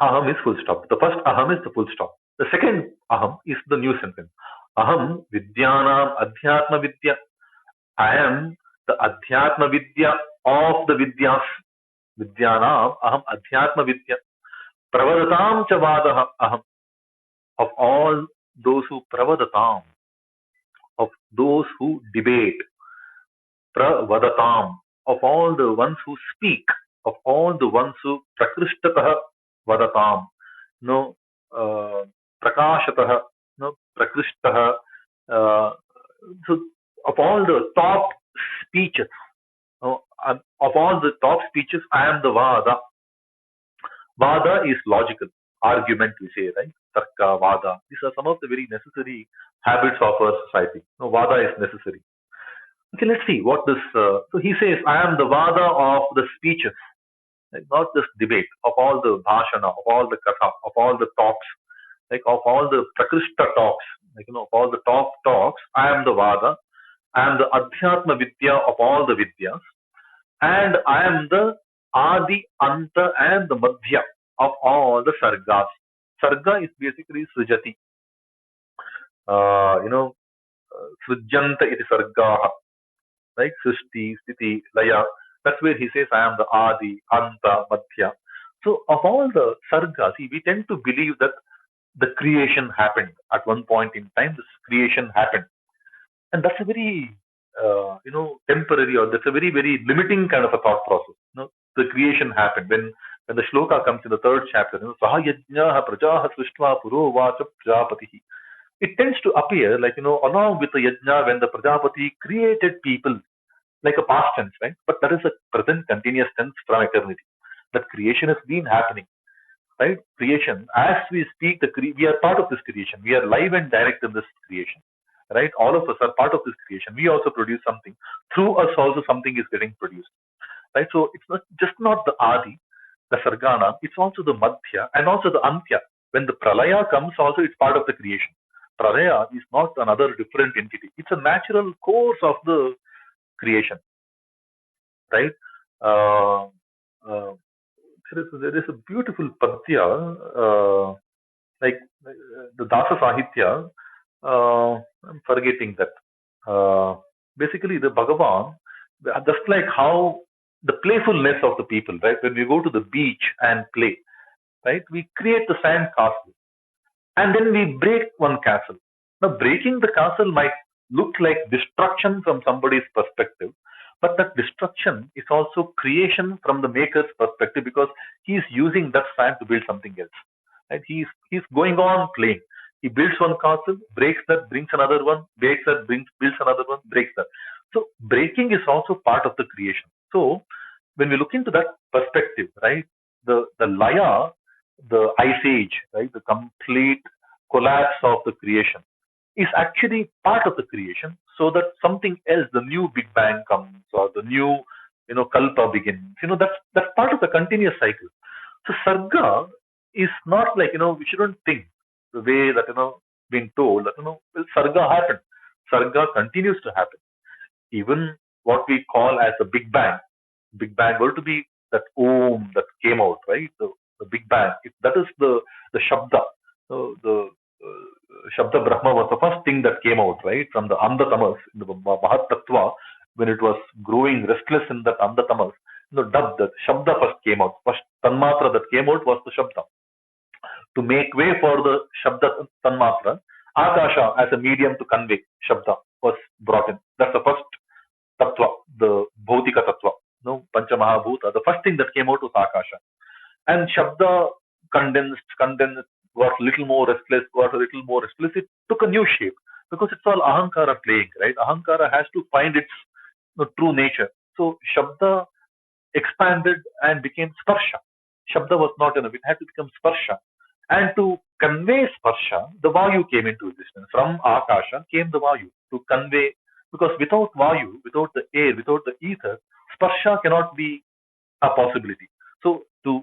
Aham is full stop. The first aham is the full stop. The second aham is the new sentence. Aham Vidyanam Adhyatma Vidya. I am the Adhyatma Vidya of the Vidyas. Vidyanam Aham Adhyatma Vidya. Pravadatam Cha Vadaha Aham. Of all those who pravadatam, of those who debate, pravadatam, of all the ones who speak, of all the ones who prakrishtataha vadatam, no prakashataha, no prakrishtaha, so of all the top speeches, of all the top speeches, I am the vada. Vada is logical. Argument, we say, right? Tarka, Vada. These are some of the very necessary habits of our society. No, Vada is necessary. Okay, let's see what this. So he says, I am the Vada of the speeches, right? Not this debate, of all the Bhashana, of all the Katha, of all the talks. like of all the Prakrishta talks, of all the top talks, I am the Vada, I am the Adhyatma Vidya of all the Vidyas, and I am the Adi, Anta, and the Madhya of all the Sargas. Sarga is basically Srijati. Uh, you know, Srijanta iti Sargaha, right? Srishti, Sthiti, Laya. That's where he says, I am the Adi, Anta, Madhya. So, of all the Sargas, see, we tend to believe that the creation happened at one point in time. This creation happened, and that's a very temporary, or that's a very very limiting kind of a thought process. The creation happened when the shloka comes in the third chapter. Saha yajnaha prajaha srishtva puro vacha prajapatihi. It tends to appear like along with the yajna when the prajapati created people, like a past tense, right? But that is a present continuous tense from eternity. That creation has been happening, right? Creation, as we speak, we are part of this creation. We are live and direct in this creation, right? All of us are part of this creation. We also produce something. Through us also something is getting produced, right? So it's not the Adi, the Sargana, it's also the Madhya and also the Antya. When the Pralaya comes also, it's part of the creation. Pralaya is not another different entity. It's a natural course of the creation, right? Uh, uh, there is a beautiful padya, like the Dasa Sahitya. I'm forgetting that. Basically, the Bhagavan, just like how the playfulness of the people, right? When we go to the beach and play, right? We create the sand castle and then we break one castle. Now, breaking the castle might look like destruction from somebody's perspective, but that destruction is also creation from the maker's perspective, because he is using that sand to build something else. Right? He's going on playing. He builds one castle, breaks that, brings another one, breaks that, builds another one, breaks that. So breaking is also part of the creation. So when we look into that perspective, right, the Laya, the ice age, right, the complete collapse of the creation is actually part of the creation, so that something else, the new Big Bang comes, or the new, Kalpa begins. That's part of the continuous cycle. So Sarga is not like, we shouldn't think the way that, being told that, well, Sarga happened. Sarga continues to happen. Even what we call as a Big Bang were to be that Om that came out, right? The Big Bang. That is the Shabda. So the Shabda Brahma was the first thing that came out, right? From the Andatamas, in the Mahat Tattva, when it was growing restless in that Andatamas, the Shabda first came out. First Tanmatra that came out was the Shabda. To make way for the Shabda Tanmatra, Akasha as a medium to convey Shabda was brought in. That's the first Tattva, the Bhautika Tattva. Panchamahabhuta. The first thing that came out was Akasha. And Shabda condensed, got a little more restless, got a little more explicit, took a new shape, because it's all Ahankara playing, right? Ahankara has to find its true nature. So Shabda expanded and became Sparsha. Shabda was not enough, it had to become Sparsha. And to convey Sparsha, the Vayu came into existence. From Akasha came the Vayu to convey, because without Vayu, without the air, without the ether, Sparsha cannot be a possibility. So for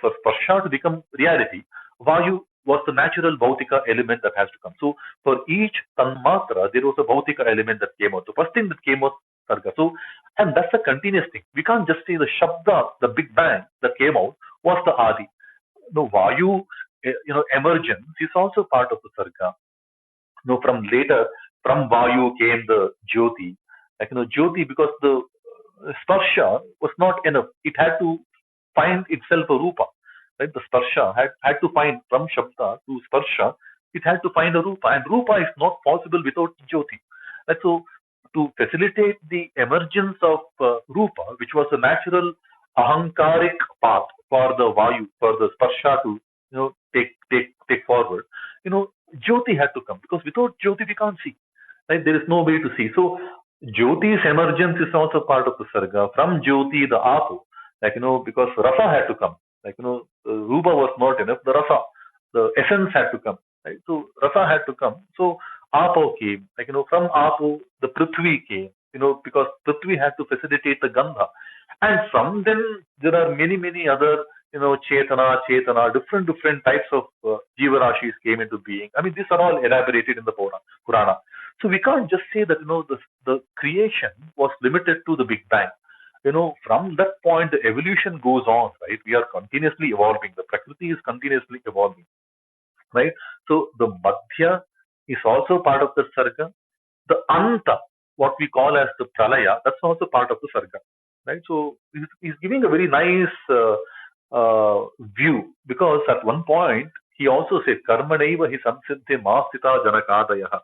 Sparsha to become reality, Vayu was the natural Bhautika element that has to come. So for each Tanmatra, there was a Bhautika element that came out. The first thing that came was Sarga. So, and that's a continuous thing. We can't just say the Shabda, the Big Bang that came out was the Adi. No, Vayu, emergence is also part of the Sarga. From later, from Vayu came the Jyoti. Jyoti, because the Sparsha was not enough. It had to find itself a Rupa. Right? The Sparsha had to find, from Shabda to Sparsha, it had to find a Rupa. And Rupa is not possible without Jyoti. And so, to facilitate the emergence of Rupa, which was a natural Ahankaric path for the Vayu, for the Sparsha to take forward, Jyoti had to come, because without Jyoti we can't see. Right? There is no way to see. So Jyoti's emergence is also part of the Sarga. From Jyoti, the Apo, because Rasa had to come. Rupa was not enough. The Rasa, the essence had to come. Right? So Rasa had to come. So Apo came. From Apo, the Prithvi came. Because Prithvi had to facilitate the Gandha. And from then, there are many, many other, Chetana, Chetana, different types of Jivarashis came into being. I mean, these are all elaborated in the Purana. So we can't just say that, the creation was limited to the Big Bang. From that point, the evolution goes on, right? We are continuously evolving. The Prakriti is continuously evolving, right? So the Madhya is also part of the Sarga. The Anta, what we call as the Pralaya, that's also part of the Sarga, right? So he's giving a very nice view, because at one point he also said, Karmanaiva hi samsiddhe mastita janakadayaha.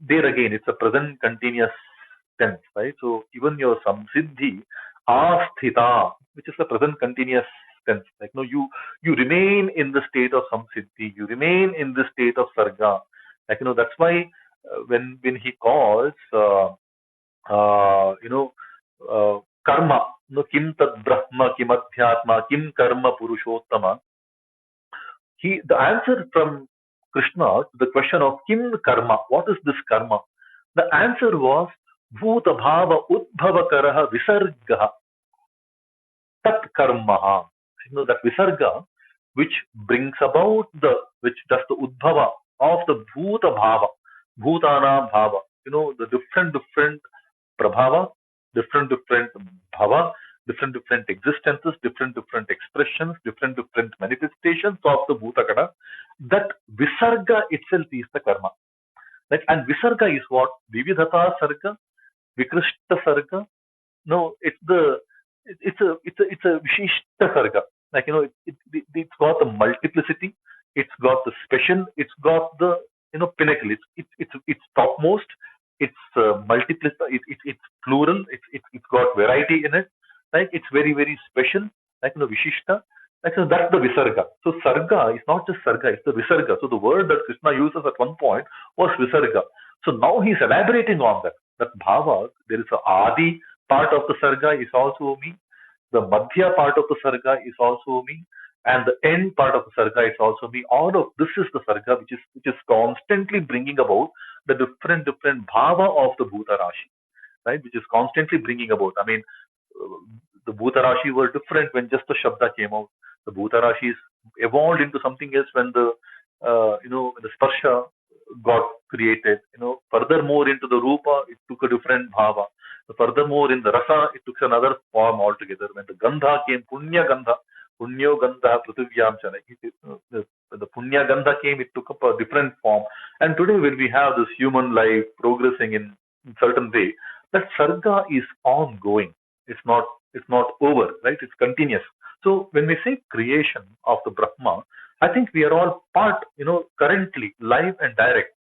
There again, it's a present continuous tense, right? So even your samsiddhi, asthita, which is a present continuous tense, like no, you remain in the state of samsiddhi, you remain in the state of sarga, that's why when he calls you know karma, kim tad brahma, kim adhyatma, kim karma purushottama. The answer from Krishna to the question of kim karma, what is this karma? The answer was bhuta bhava udbhava karaha visarga tat karma. That visarga which brings about which does the udbhava of the bhuta bhava, bhutana bhava, the different prabhava, different bhava, different existences, different expressions, different manifestations of the bhutakada. That visarga itself is the karma. Right? And visarga is what? Vividhata sarga, vikrishta sarga. No, it's a vishishta sarga. It's got the multiplicity, it's got the special, it's got the pinnacle. It's topmost. It's it's plural. It's got variety in it. Like it's very special. Vishishta. So that's the visarga. So sarga is not just sarga, it's the visarga. So the word that Krishna uses at one point was visarga. So now he's elaborating on that. That bhava, there is a adi part of the sarga is also me. The madhya part of the sarga is also me. And the end part of the sarga is also me. All of this is the sarga which is constantly bringing about the different bhava of the bhuta rashi, right? Which is constantly bringing about. I mean, the bhuta rashi were different when just the shabda came out. The bhuta rashis evolved into something else when when the sparsha got created. Furthermore into the rupa, it took a different bhava. Furthermore in the rasa, it took another form altogether. When the gandha came, punyo gandha prithvivyam chana. When the punya gandha came, it took up a different form. And today when we have this human life progressing in certain way, that sarga is ongoing. It's not over, right? It's continuous. So when we say creation of the Brahma, I think we are all part, currently live and direct,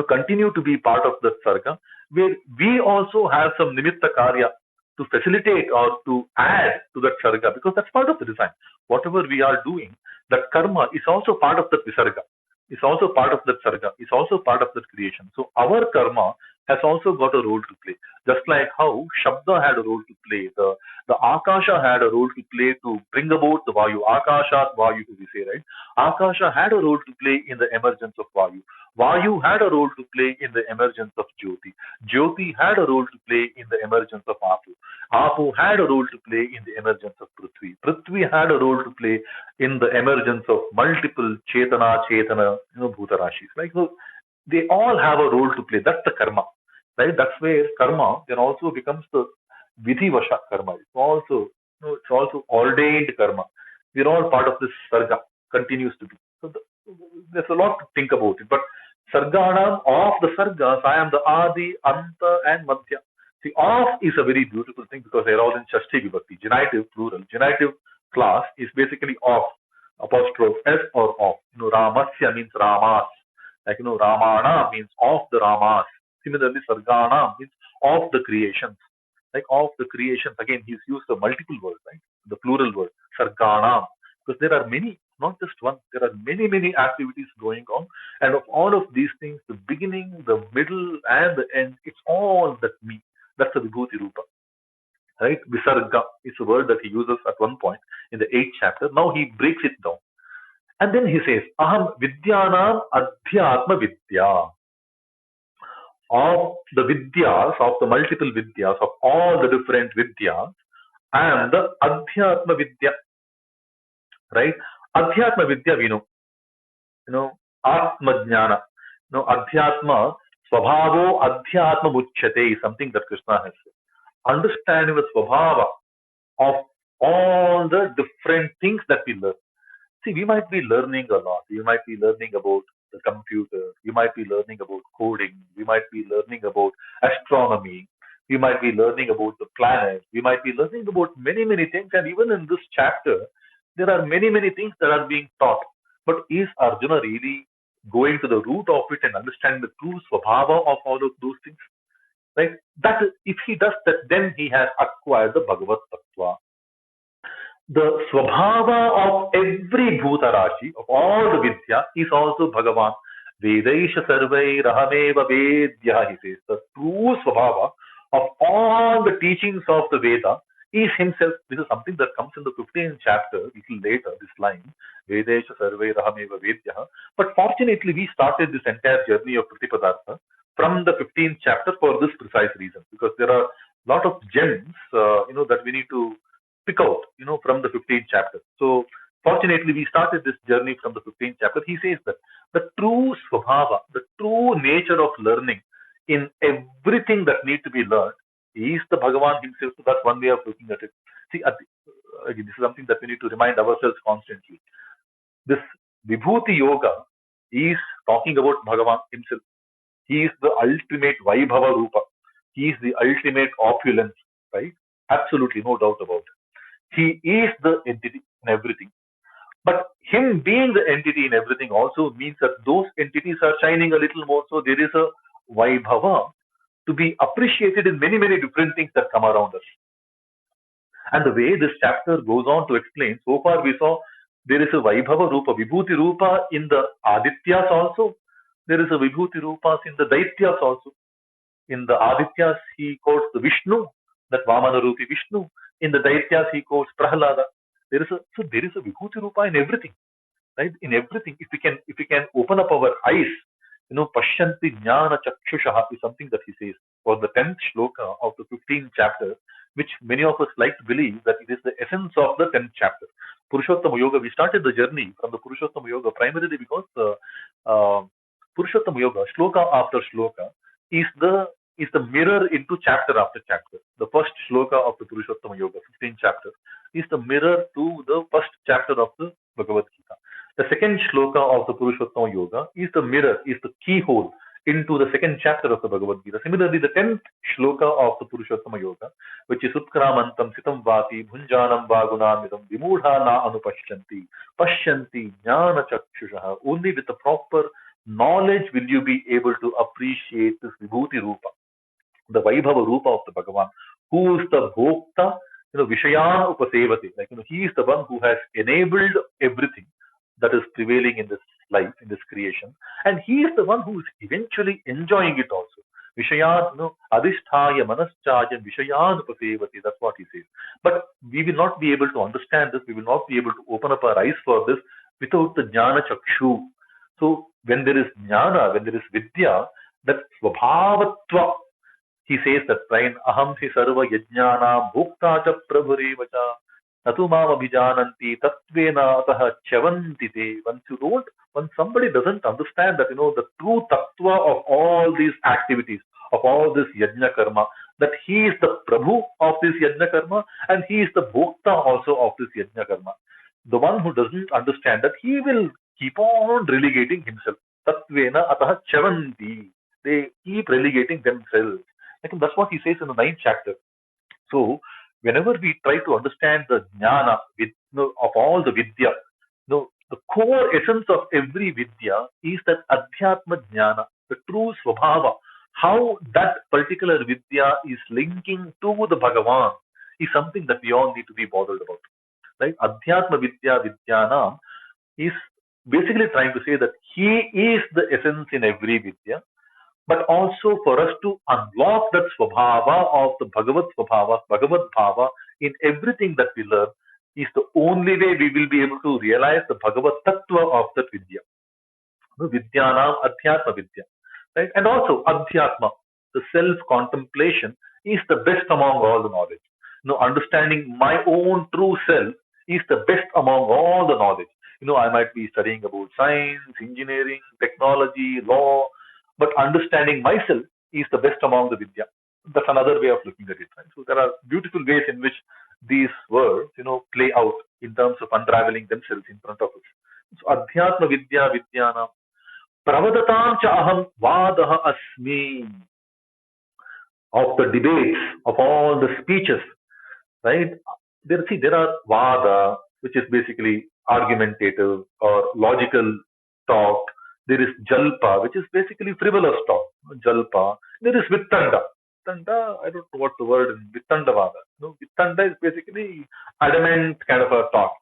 continue to be part of the sarga, where we also have some nimitta karya to facilitate or to add to that sarga, because that's part of the design. Whatever we are doing, that karma is also part of that visarga, is also part of that sarga, is also part of that creation. So our karma has also got a role to play. Just like how Shabda had a role to play, the Akasha had a role to play to bring about the Vayu. Akashat Vayu, we say, right? Akasha had a role to play in the emergence of Vayu. Vayu had a role to play in the emergence of Jyoti. Jyoti had a role to play in the emergence of Apu. Apu had a role to play in the emergence of Prithvi. Prithvi had a role to play in the emergence of multiple Chetana, Bhuta Rashis. Like, so they all have a role to play. That's the karma, right? That's where karma then also becomes the vidhi vasha karma. It's also ordained karma. We're all part of this sarga, continues to be. So there's a lot to think about it. But sarganam, of the sargas, I am the adi, anta, and madhya. See, of is a very beautiful thing because they're all in shashti vibhakti, genitive plural. Genitive class is basically of, apostrophe s or of. Ramasya means ramas. Like, Ramana means of the Ramas. Similarly, Sargana means of the creations. Like of the creations. Again, he's used a multiple word, right? The plural word, Sargana. Because there are many, not just one, there are many activities going on. And of all of these things, the beginning, the middle, and the end, it's all that me. That's the Vibhuti Rupa. Right? Visarga is a word that he uses at one point in the 8th chapter. Now he breaks it down. And then he says, Aham Vidyanam Adhyatma Vidya. Of the Vidyas, of the multiple Vidyas, of all the different Vidyas, I am the Adhyatma Vidya. right? Adhyatma Vidya, we know, Atma Jnana, Adhyatma, Swabhavo Adhyatma Muchyate is something that Krishna has said. Understanding the Swabhava of all the different things that we learn. See, we might be learning a lot. You might be learning about the computer. You might be learning about coding. We might be learning about astronomy. We might be learning about the planets. We might be learning about many, many things. And even in this chapter, there are many, many things that are being taught. But is Arjuna really going to the root of it and understanding the true swabhava of all of those things? Right? That is, if he does that, then he has acquired the Bhagavad Tattva. The swabhava of every Bhutarashi, of all the Vidya, is also Bhagavan. Vedaisha sarvai rahameva vedya, he says. The true swabhava of all the teachings of the Veda is himself. This is something that comes in the 15th chapter, a little later, this line. Vedaisha sarvai rahameva vedya. But fortunately, we started this entire journey of Pratipadartha from the 15th chapter for this precise reason, because there are a lot of gems, that we need to pick out, from the 15th chapter. So, fortunately, we started this journey from the 15th chapter. He says that the true swabhava, the true nature of learning in everything that needs to be learned is the Bhagavan himself. So, that's one way of looking at it. See, again, this is something that we need to remind ourselves constantly. This Vibhuti Yoga is talking about Bhagavan himself. He is the ultimate Vaibhava Rupa. He is the ultimate opulence, right? Absolutely, no doubt about it. He is the entity in everything. But him being the entity in everything also means that those entities are shining a little more. So there is a Vaibhava to be appreciated in many, many different things that come around us. And the way this chapter goes on to explain, so far we saw there is a Vaibhava Rupa, Vibhuti Rupa in the Adityas also. There is a Vibhuti Rupas in the Daityas also. In the Adityas, he quotes the Vishnu, that Vamana Rupi Vishnu. In the Daityas, he quotes Prahlada. There is a Vibhuti Rupa in everything, right? In everything. If we can open up our eyes, Pashyanti Jnana Chakshushaha is something that he says for the 10th shloka of the 15th chapter, which many of us like to believe that it is the essence of the 10th chapter. Purushottama Yoga, we started the journey from the Purushottama Yoga primarily because the Purushottama Yoga, shloka after shloka, is the mirror into chapter after chapter. The first shloka of the Purushottama Yoga, 15th chapter, is the mirror to the first chapter of the Bhagavad-Gita. The second shloka of the Purushottama Yoga is the mirror, is the keyhole into the second chapter of the Bhagavad-Gita. Similarly, the 10th shloka of the Purushottama Yoga, which is Utkramantam Sitam Vati Bhunjanam Vagunamidam Vimudha Na Anupashyanti Pashyanti Jnana Chakshushaha. Only with the proper knowledge will you be able to appreciate this Vibhuti Rupa, the Vaibhava Rupa of the Bhagavan, who is the Bhokta, Vishayan Upasevati. He is the one who has enabled everything that is prevailing in this life, in this creation. And he is the one who is eventually enjoying it also. Vishayan, Adhisthaya Manaschajan Vishayan Upasevati. That's what he says. But we will not be able to understand this. We will not be able to open up our eyes for this without the Jnana Chakshu. So when there is Jnana, when there is Vidya, that Svabhavatva, he says that Prain Aham hi sarva yajnana bhukta cha prabhurevacha natumam abhijananti tatvena ataha chavanti te. Once somebody doesn't understand that, the true tattva of all these activities, of all this yajna karma, that he is the Prabhu of this yajna karma and he is the bhukta also of this yajna karma. The one who doesn't understand that, he will keep on relegating himself. Tatvena ataha chavanti. They keep relegating themselves. That's what he says in the 9th chapter. So, whenever we try to understand the jnana of all the vidya, the core essence of every vidya is that adhyatma jnana, the true swabhava, how that particular vidya is linking to the Bhagavan is something that we all need to be bothered about. Right? Adhyatma vidya vidyanam is basically trying to say that he is the essence in every vidya. But also for us to unlock that swabhava of the Bhagavad swabhava, Bhagavad bhava in everything that we learn is the only way we will be able to realize the Bhagavad tattva of that vidya. Vidyanam adhyatma vidya. Right? And also adhyatma, the self-contemplation is the best among all the knowledge. Understanding my own true self is the best among all the knowledge. I might be studying about science, engineering, technology, law, but understanding myself is the best among the Vidya. That's another way of looking at it. Right? So there are beautiful ways in which these words, play out in terms of unraveling themselves in front of us. So Adhyatma Vidya Vidyana Pravadatam cha aham vadaha asmi, of the debates, of all the speeches, right? There are vada, which is basically argumentative or logical talk. There is jalpa, which is basically frivolous talk. Jalpa. There is vittanda. Vittanda, I don't know what the word is. Vittanda vada. Vittanda is basically adamant kind of a talk,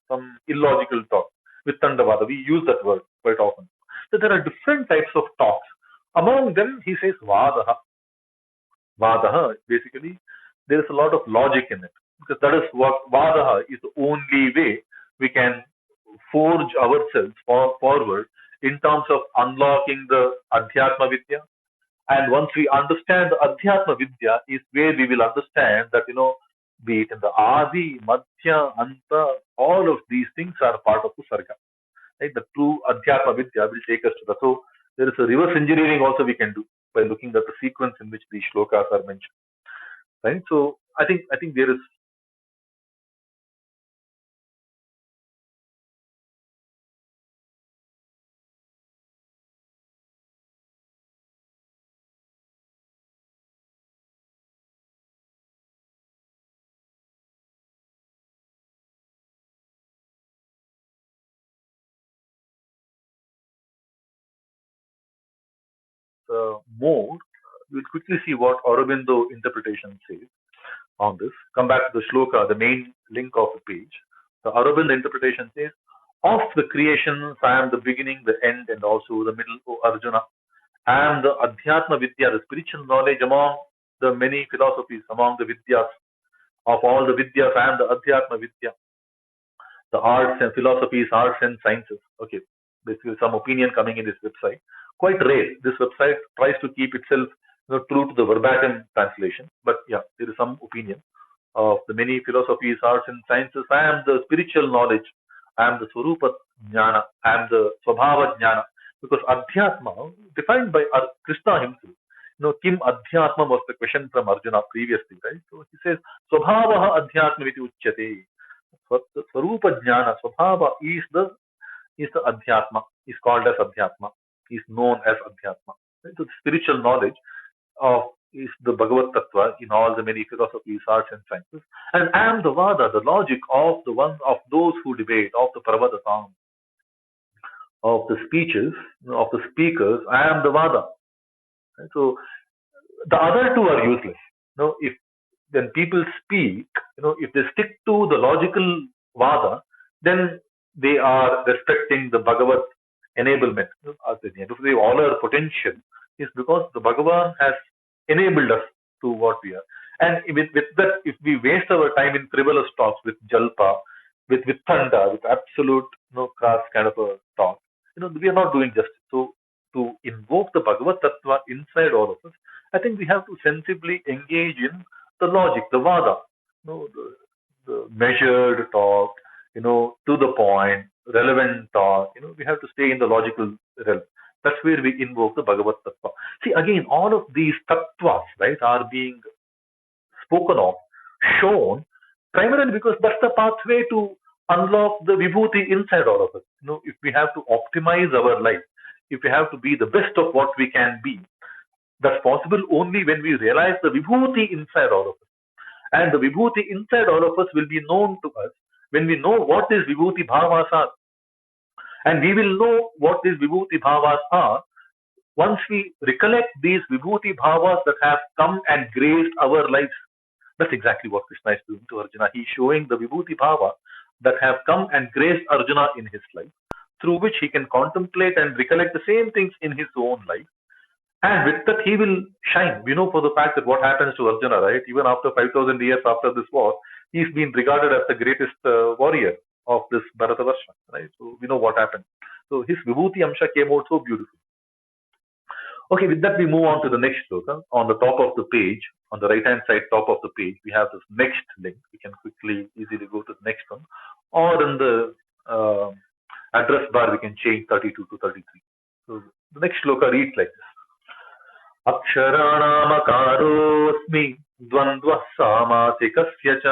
some illogical talk. Vittanda vada. We use that word quite often. So there are different types of talks. Among them, he says vadaha. Vadaha, basically, there is a lot of logic in it, because that is what Vadaha is the only way we can forge ourselves forward in terms of unlocking the Adhyatma Vidya. And once we understand the Adhyatma Vidya, is where we will understand that, be it in the Adi, Madhya, Anta, all of these things are part of the Sarga. Right? The true Adhyatma Vidya will take us to that. So there is a reverse engineering also we can do by looking at the sequence in which these shlokas are mentioned. Right? So I think there is more. We'll quickly see what Aurobindo interpretation says on this. Come back to the shloka, the main link of the page. The Aurobindo interpretation says, of the creations, I am the beginning, the end, and also the middle, O Arjuna. I am the Adhyatma Vidya, the spiritual knowledge among the many philosophies, among the Vidyas. Of all the Vidyas, I am the Adhyatma Vidya, the arts and philosophies, arts and sciences. Okay, this is some opinion coming in this website. Quite rare. This website tries to keep itself true to the verbatim translation, but yeah, there is some opinion of the many philosophies, arts and sciences. I am the spiritual knowledge. I am the Swarupa Jnana. I am the Swabhava Jnana. Because Adhyatma, defined by Krishna himself, Kim Adhyatma was the question from Arjuna previously, right? So he says, Swabhavaha Adhyatma Viti Uchyate. Swarupa Jnana, Swabhava is the Adhyatma, is called as Adhyatma, is known as Adhyatma. Right? So the spiritual knowledge of is the Bhagavad Tattva in all the many philosophies, arts and sciences. And I am the Vada, the logic of the one of those who debate, of the Pravadatam, of the speeches, of the speakers. I am the Vada. Right? So the other two are useless. If when people speak, if they stick to the logical Vada, then they are respecting the Bhagavad enablement. At the end of the day, all our potential is because the Bhagavan has enabled us to what we are. And with that, if we waste our time in frivolous talks with Jalpa, with Thanda, with absolute crass kind of a talk, we are not doing justice. So to invoke the Bhagavad Tattva inside all of us, I think we have to sensibly engage in the logic, the Vada, the measured talk, to the point, relevant talk. We have to stay in the logical realm. That's where we invoke the Bhagavad Tattva. See, again, all of these tattvas, right, are being spoken of, shown, primarily because that's the pathway to unlock the vibhuti inside all of us. If we have to optimize our life, if we have to be the best of what we can be, that's possible only when we realize the vibhuti inside all of us. And the vibhuti inside all of us will be known to us when we know what is vibhuti bhavas are. And we will know what these vibhuti bhavas are once we recollect these vibhuti bhavas that have come and graced our lives. That's exactly what Krishna is doing to Arjuna. He's showing the vibhuti bhava that have come and graced Arjuna in his life, through which he can contemplate and recollect the same things in his own life. And with that, he will shine. We know for the fact that what happens to Arjuna, right? Even after 5,000 years after this war, he's been regarded as the greatest warrior of this Bharatavarsha, right? So we know what happened. So his Vibhuti Amsha came out so beautiful. Okay, with that we move on to the next sloka. On the top of the page, on the right hand side top of the page, we have this next link. We can quickly, easily go to the next one. Or in the address bar, we can change 32 to 33. So the next sloka reads like this. अक्षराणामकारोऽस्मि द्वन्द्वः सामासिकस्य च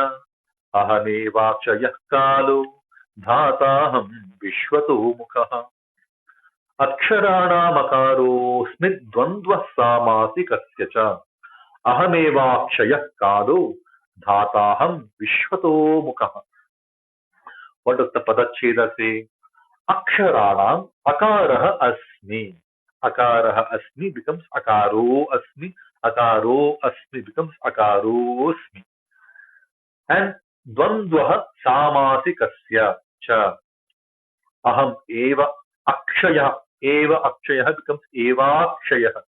अहमेवाक्षयः कालो धाताहं विश्वतो मुखः अक्षराणामकारोऽस्मि द्वन्द्वः सामासिकस्य च अहमेवाक्षयः कालो धाताहं विश्वतो मुखः. What does the Padacheda say? Aksharanam akarah asmi. Akarah asmi becomes akaro asmi. Akaro asmi becomes akaro asmi. And dvandvaha samasikasya cha. Aham eva akshayah. Eva akshayah becomes eva akshayah.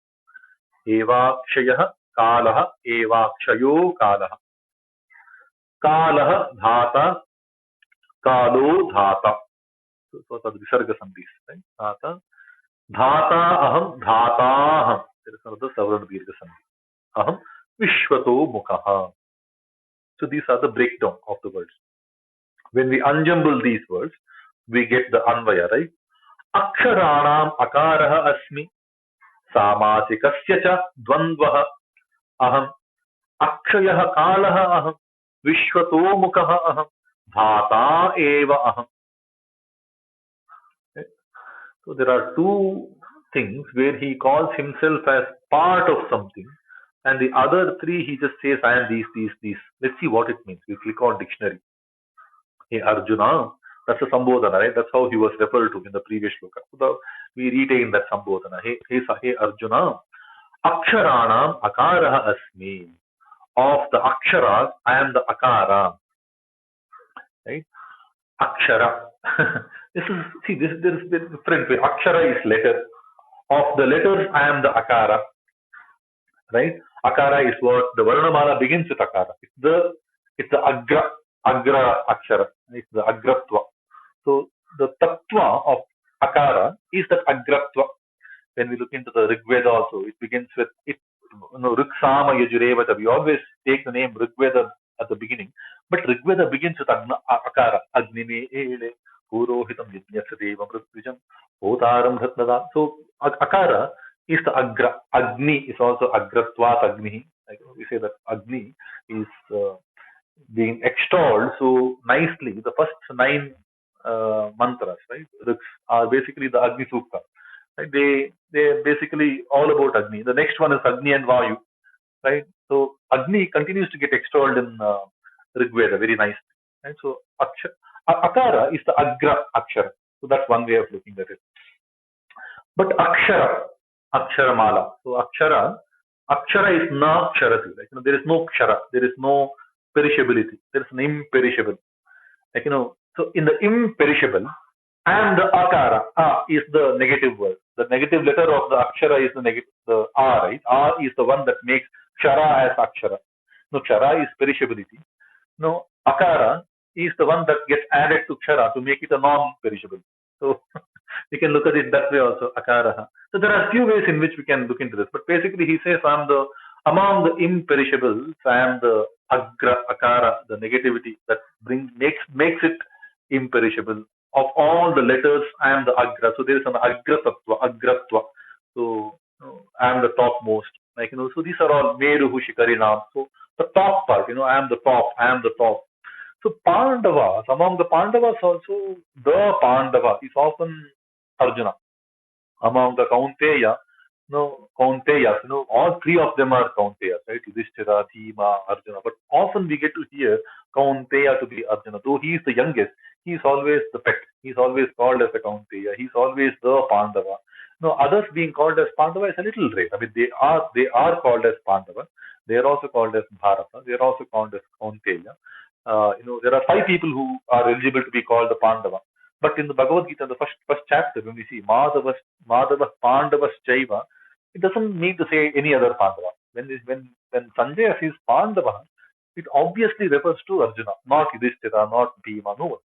Eva akshayah kalah. Eva akshayo kalah. Kalah dhata. Kalo dhata. So the visarga sandhis, right? Dhata. Dhata aham dhataham. There is another savarna dirgha sandhi. Aham vishwato mukhaha. So these are the breakdown of the words. When we unjumble these words, we get the anvaya, right? Aksharanam akaraha asmi. Samasikasya cha dvandvaha. Aham akshayah kalaha aham. Vishwato mukhaha aham. Dhata eva aham. So there are two things where he calls himself as part of something, and the other three he just says, I am these. Let's see what it means. We click on dictionary. Hey Arjuna, that's a Sambodhana, right? That's how he was referred to in the previous shloka. So we retain that Sambodhana. Hey Arjuna, Aksharanam Akaraha Asmi. Of the Aksharas, I am the Akara. Right? Akshara. There is a different way. Akshara is letter. Of the letters, I am the Akara. Right? Akara is what the Varnamala begins with Akara. It's the Agra Akshara. It's the Agratva. So the Tattva of Akara is the Agratva. When we look into the Rig Veda also, it begins with Riksama Yajurevata. We always take the name Rig Veda at the beginning, but Rig Veda begins with Akara. Agnime ele Purohitam Yajnasya Devam Ritrijam Otaram Dhatnada. So Akara is the Agra. Agni is also Agratvat Agni. Like we say that Agni is being extolled so nicely. The first 9 mantras, right, are basically the Agni Sukta. Right? They're basically all about Agni. The next one is Agni and Vayu. Right? So Agni continues to get extolled in Rig Veda very nicely. Right? So Akara is the Agra Akshara. So that's one way of looking at it. But Akshara Mala. So Akshara is na Ksharati. Like, there is no Kshara. There is no perishability. There is an imperishable. Like, so in the imperishable, and the Akara, is the negative word. The negative letter of the Akshara is the A, right? A is the one that makes Kshara as Akshara. No, Kshara is perishability. No, Akara is the one that gets added to Kshara to make it a non-perishable. So we can look at it that way also, Akaraha. So there are few ways in which we can look into this. But basically he says, among the imperishables, I am the Akara, the negativity that makes it imperishable. Of all the letters, I am the Agra. So there is an Agratva. So I am the topmost. Like, so these are all Meruhu Shikarinam. So the top part, I am the top. So Pandavas, among the Pandavas also, the Pandava is often Arjuna. Among the Kaunteyas, all three of them are Kaunteyas, right? Yudhishthira, Bhima, Arjuna. But often we get to hear Kaunteya to be Arjuna. Though he is the youngest, he is always the pet. He is always called as a Kaunteya. He is always the Pandava. Others being called as Pandava is a little rare. I mean, they are called as Pandava. They are also called as Bharata. They are also called as Kaunteya. There are 5 people who are eligible to be called the Pandava. But in the Bhagavad-Gita, the first chapter, when we see Madhava Pandavas Chaiva, it doesn't need to say any other Pandava. When Sanjaya sees Pandava, it obviously refers to Arjuna, not Yudhishthira, not Bhima, no one.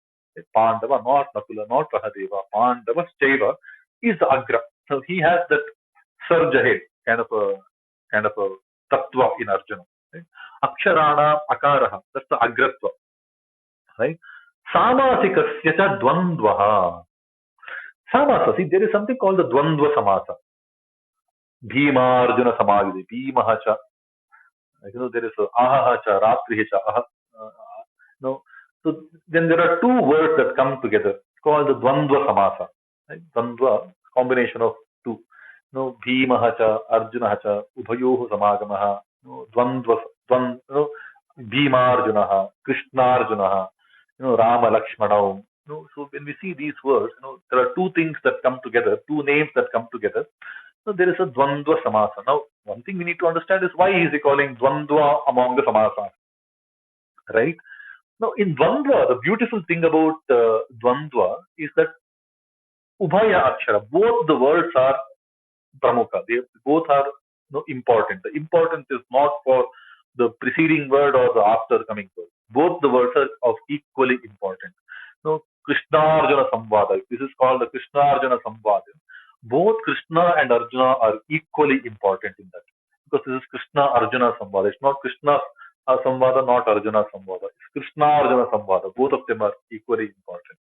Pandava, not Nakula, not Sahadeva. Pandavas Chaiva is the Agra. So he has that surge ahead. kind of a tattva in Arjuna. Right? Aksharana akaraha, that's the agratva. Right? Samasikasya cha dvandvaha. Samasa, see, there is something called the dvandva samasa. Bhima Arjuna samayude. Bhimaha cha. There is a ahaha cha, ratrihi cha. No. So then there are two words that come together. It's called the dvandva samasa. Right? Dvandva, combination of two. Bhimaha cha, Arjuna cha, ubhayoho samagamaha. Dvandva, Bhima Arjuna, Krishna Arjuna, Rama Lakshmana. So when we see these words, there are two things that come together, two names that come together. So there is a dvandva samasa. Now, one thing we need to understand is why is he calling dvandva among the samasas, right? Now, in dvandva, the beautiful thing about dvandva is that ubhaya akshara, both the words are pramukha. They both are important. The importance is not for the preceding word or the after coming word. Both the words are of equally important. Krishna Arjuna Samvada. This is called the Krishna Arjuna Samvada. Both Krishna and Arjuna are equally important in that. Because this is Krishna Arjuna Samvada. It's not Krishna Samvada, not Arjuna Samvada. It's Krishna Arjuna Samvada. Both of them are equally important.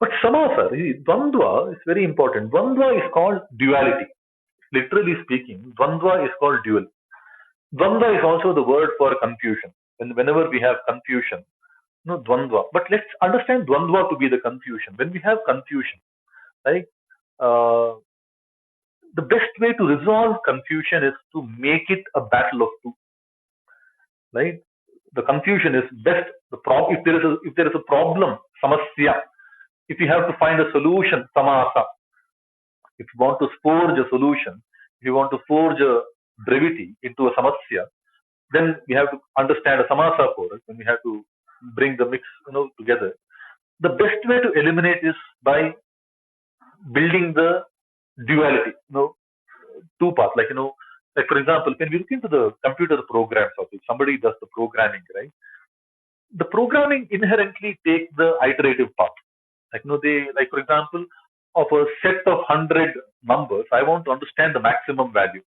But samasa, dvandva is very important. Dvandva is called duality. Literally speaking, dvandva is called dual. Dvandva is also the word for confusion. Whenever we have confusion, dvandva. But let's understand dvandva to be the confusion. When we have confusion, right? The best way to resolve confusion is to make it a battle of two. Right? The confusion is best. If there is a problem, samasya. If you have to find a solution, samasa. If you want to forge a solution, if you want to forge a brevity into a samasya, then we have to understand a samasa for it, and we have to bring the mix together. The best way to eliminate is by building the duality, two parts. Like for example, when we look into the computer programs, or if somebody does the programming, right? The programming inherently takes the iterative part. For example, of a set of 100 numbers, I want to understand the maximum value.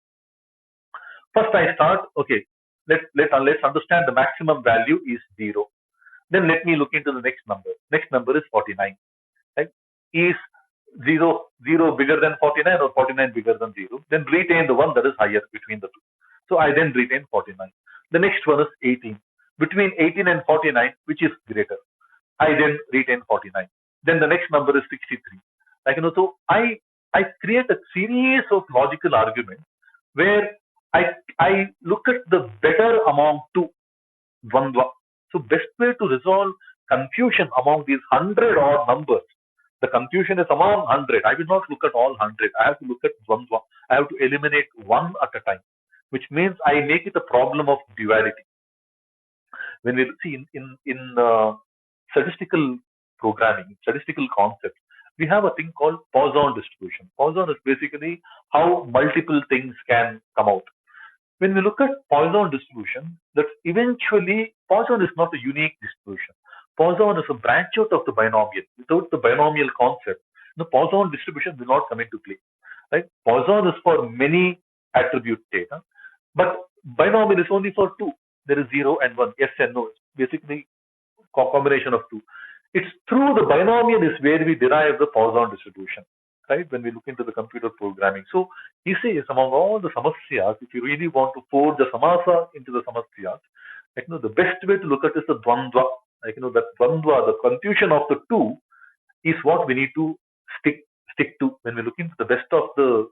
First, I start, okay, let's understand the maximum value is 0. Then let me look into the next number. Next number is 49. Right? Is 0 bigger than 49 or 49 bigger than 0? Then retain the one that is higher between the two. So I then retain 49. The next one is 18. Between 18 and 49, which is greater? I then retain 49. Then the next number is 63. So I create a series of logical arguments where I look at the better among two, dvandva. So best way to resolve confusion among these 100 odd numbers. The confusion is among 100. I will not look at all 100. I have to look at dvandva. I have to eliminate one at a time, which means I make it a problem of duality. When we see in statistical programming, statistical concepts, we have a thing called Poisson distribution. Poisson is basically how multiple things can come out. When we look at Poisson distribution, that eventually Poisson is not a unique distribution. Poisson is a branch out of the binomial. Without the binomial concept, the Poisson distribution will not come into play. Right? Poisson is for many attribute data, but binomial is only for two. There is 0 and 1, yes and no. It's basically a combination of two. It's through the binomial is where we derive the Poisson distribution, right? When we look into the computer programming. So he says among all the samasyas, if you really want to forge the samasa into the samasyas, the best way to look at is the dvandva. That dvandva, the confusion of the two, is what we need to stick to when we look into the best of the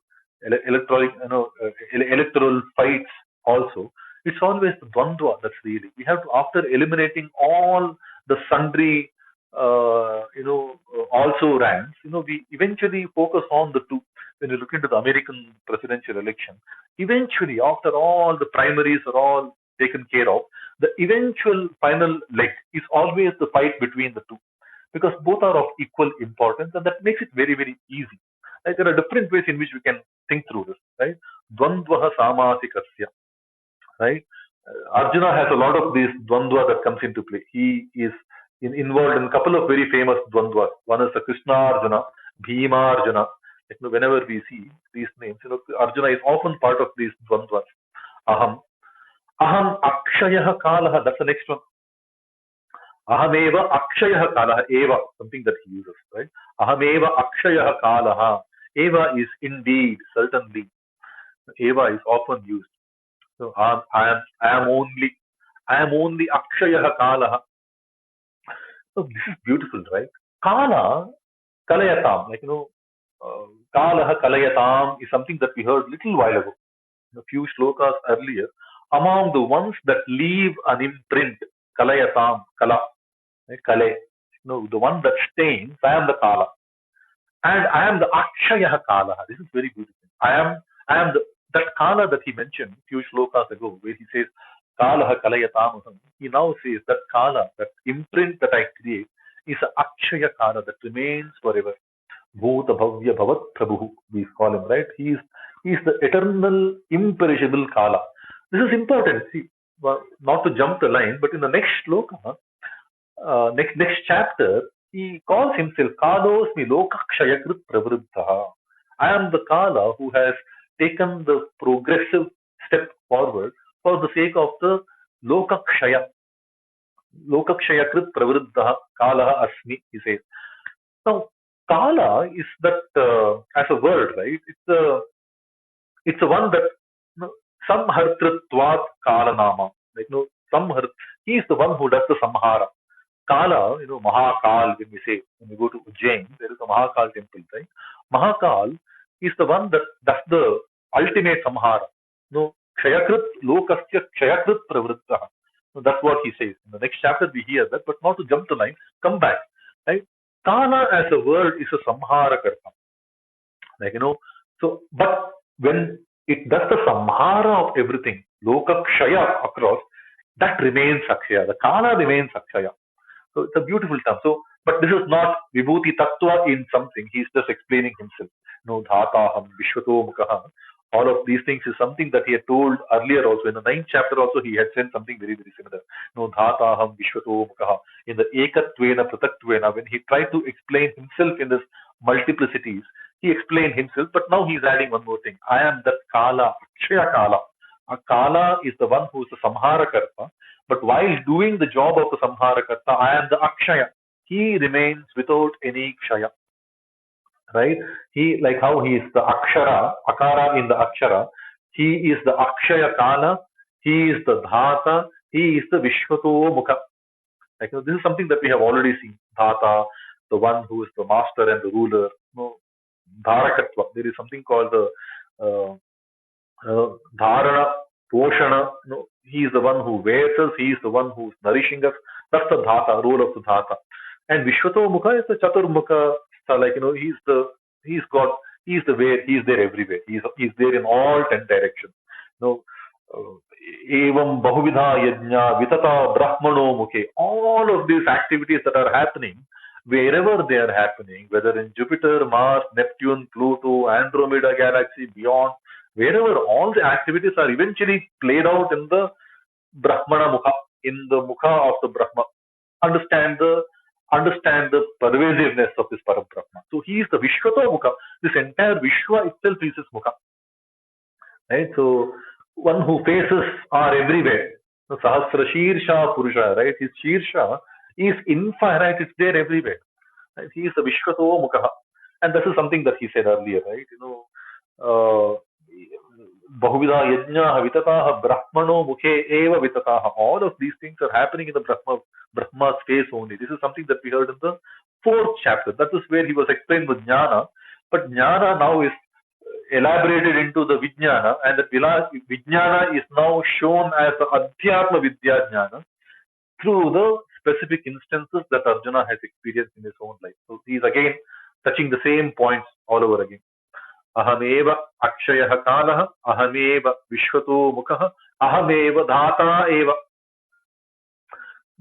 electoral fights. Also, it's always the dvandva that's really. We have to, after eliminating all the sundry also ranks, we eventually focus on the two. When you look into the American presidential election, eventually, after all the primaries are all taken care of, the eventual final leg is always the fight between the two, because both are of equal importance, and that makes it very, very easy. Right? There are different ways in which we can think through this. Right? Dvandvaha samasikasya. Right? Arjuna has a lot of these dvandva that comes into play. He is involved in a couple of very famous dvandvas. One is the Krishna Arjuna, Bhima Arjuna. Whenever we see these names, Arjuna is often part of these dvandvas. Aham, aham akshayah kalah. That's the next one. Ahameva akshayah kalah. Eva, something that he uses, right? Ahameva akshayah kalah. Eva is indeed, certainly. Eva is often used. So I am only akshayah kalah. So this is beautiful, right? Kala, kalayatam, kalaha kalayatam is something that we heard little while ago, a few shlokas earlier. Among the ones that leave an imprint, kalayatam, kala, right? Kale, the one that stains, I am the kala. And I am the akshayah kala. This is very beautiful. I am that kala that he mentioned a few shlokas ago, where he says, kalaha kalayatam. He now says that kala, that imprint that I create, is a akshaya kala that remains forever. Bhuta Bhavya Bhavat Prabhu, we call him, right? He is the eternal, imperishable Kala. This is important. See, not to jump the line, but in the next shloka, next chapter, he calls himself Kalosmi Lokakshayakrit Pravruddha. I am the Kala who has taken the progressive step forward for the sake of the Lokakshaya. Lokakshayakrit Pravruddha Kala Asmi, he says. Now, Kala is that as a word, right? It's a one that samhartritvat kala nama. He is the one who does the samhara. Kala, Mahakal, when we go to Ujjain, there is a Mahakal temple, right? Mahakal is the one that does the ultimate samhara. Kshayakrit lokasya kshayakrit pravritta. That's what he says. In the next chapter we hear that, but not to jump the line, come back. Right? Kala as a word is a samhara karta. But when it does the samhara of everything, lokakshaya across, that remains akshaya. The Kala remains akshaya. So it's a beautiful term. So, but this is not vibhuti tattva in something. He's just explaining himself. Dhataham, Vishwato Mukha. All of these things is something that he had told earlier also. In the 9th chapter also, he had said something very, very similar. Dhataham, Vishwato Mukha. In the Ekatvena, Pratatvena, when he tried to explain himself in this multiplicities, he explained himself, but now he's adding one more thing. I am that Kala, Akshaya Kala. A Kala is the one who is the Samhara Karta. But while doing the job of the Samhara Karta, I am the Akshaya. He remains without any Kshaya. Right? He, like how he is the Akshara, Akara in the Akshara, he is the Akshaya Kala, he is the Dhata, he is the Vishwato Mukha. This is something that we have already seen. Dhata, the one who is the master and the ruler. Dharakatva. There is something called the Dharana, Poshana. He is the one who wears us, he is the one who is nourishing us. That's the Dhata, role of the Dhata. And Vishwato Mukha is the Chaturmukha. He's God, he's the way, he's there everywhere. He's there in all 10 directions. Evam Bahuvidha Yajna, Vitata Brahmano Mukhe. All of these activities that are happening, wherever they are happening, whether in Jupiter, Mars, Neptune, Pluto, Andromeda galaxy, beyond, wherever all the activities are eventually played out in the Brahmana Mukha, in the Mukha of the Brahma. Understand the pervasiveness of this Parabrahma. So he is the Vishwata Mukha. This entire Vishwa itself is his Mukha. Right? So one who faces are everywhere. So Sahasra Shirsha Purusha, right? His Shirsha is infinite, it's there everywhere. Right? He is the Vishwato Mukha. And this is something that he said earlier, right? Bahuvidha Yajna Vitataha Brahmano Mukhe Eva Vitataha. All of these things are happening in the Brahma's face only. This is something that we heard in the 4th chapter. That is where he was explained with Jnana. But Jnana now is elaborated into the Vijnana, and the Vijnana is now shown as the Adhyatma Vidya Jnana through the specific instances that Arjuna has experienced in his own life. So he is again touching the same points all over again. Ahameva Akshayah Kalaha, Ahameva Vishwato Mukha, Ahameva Dhata Eva.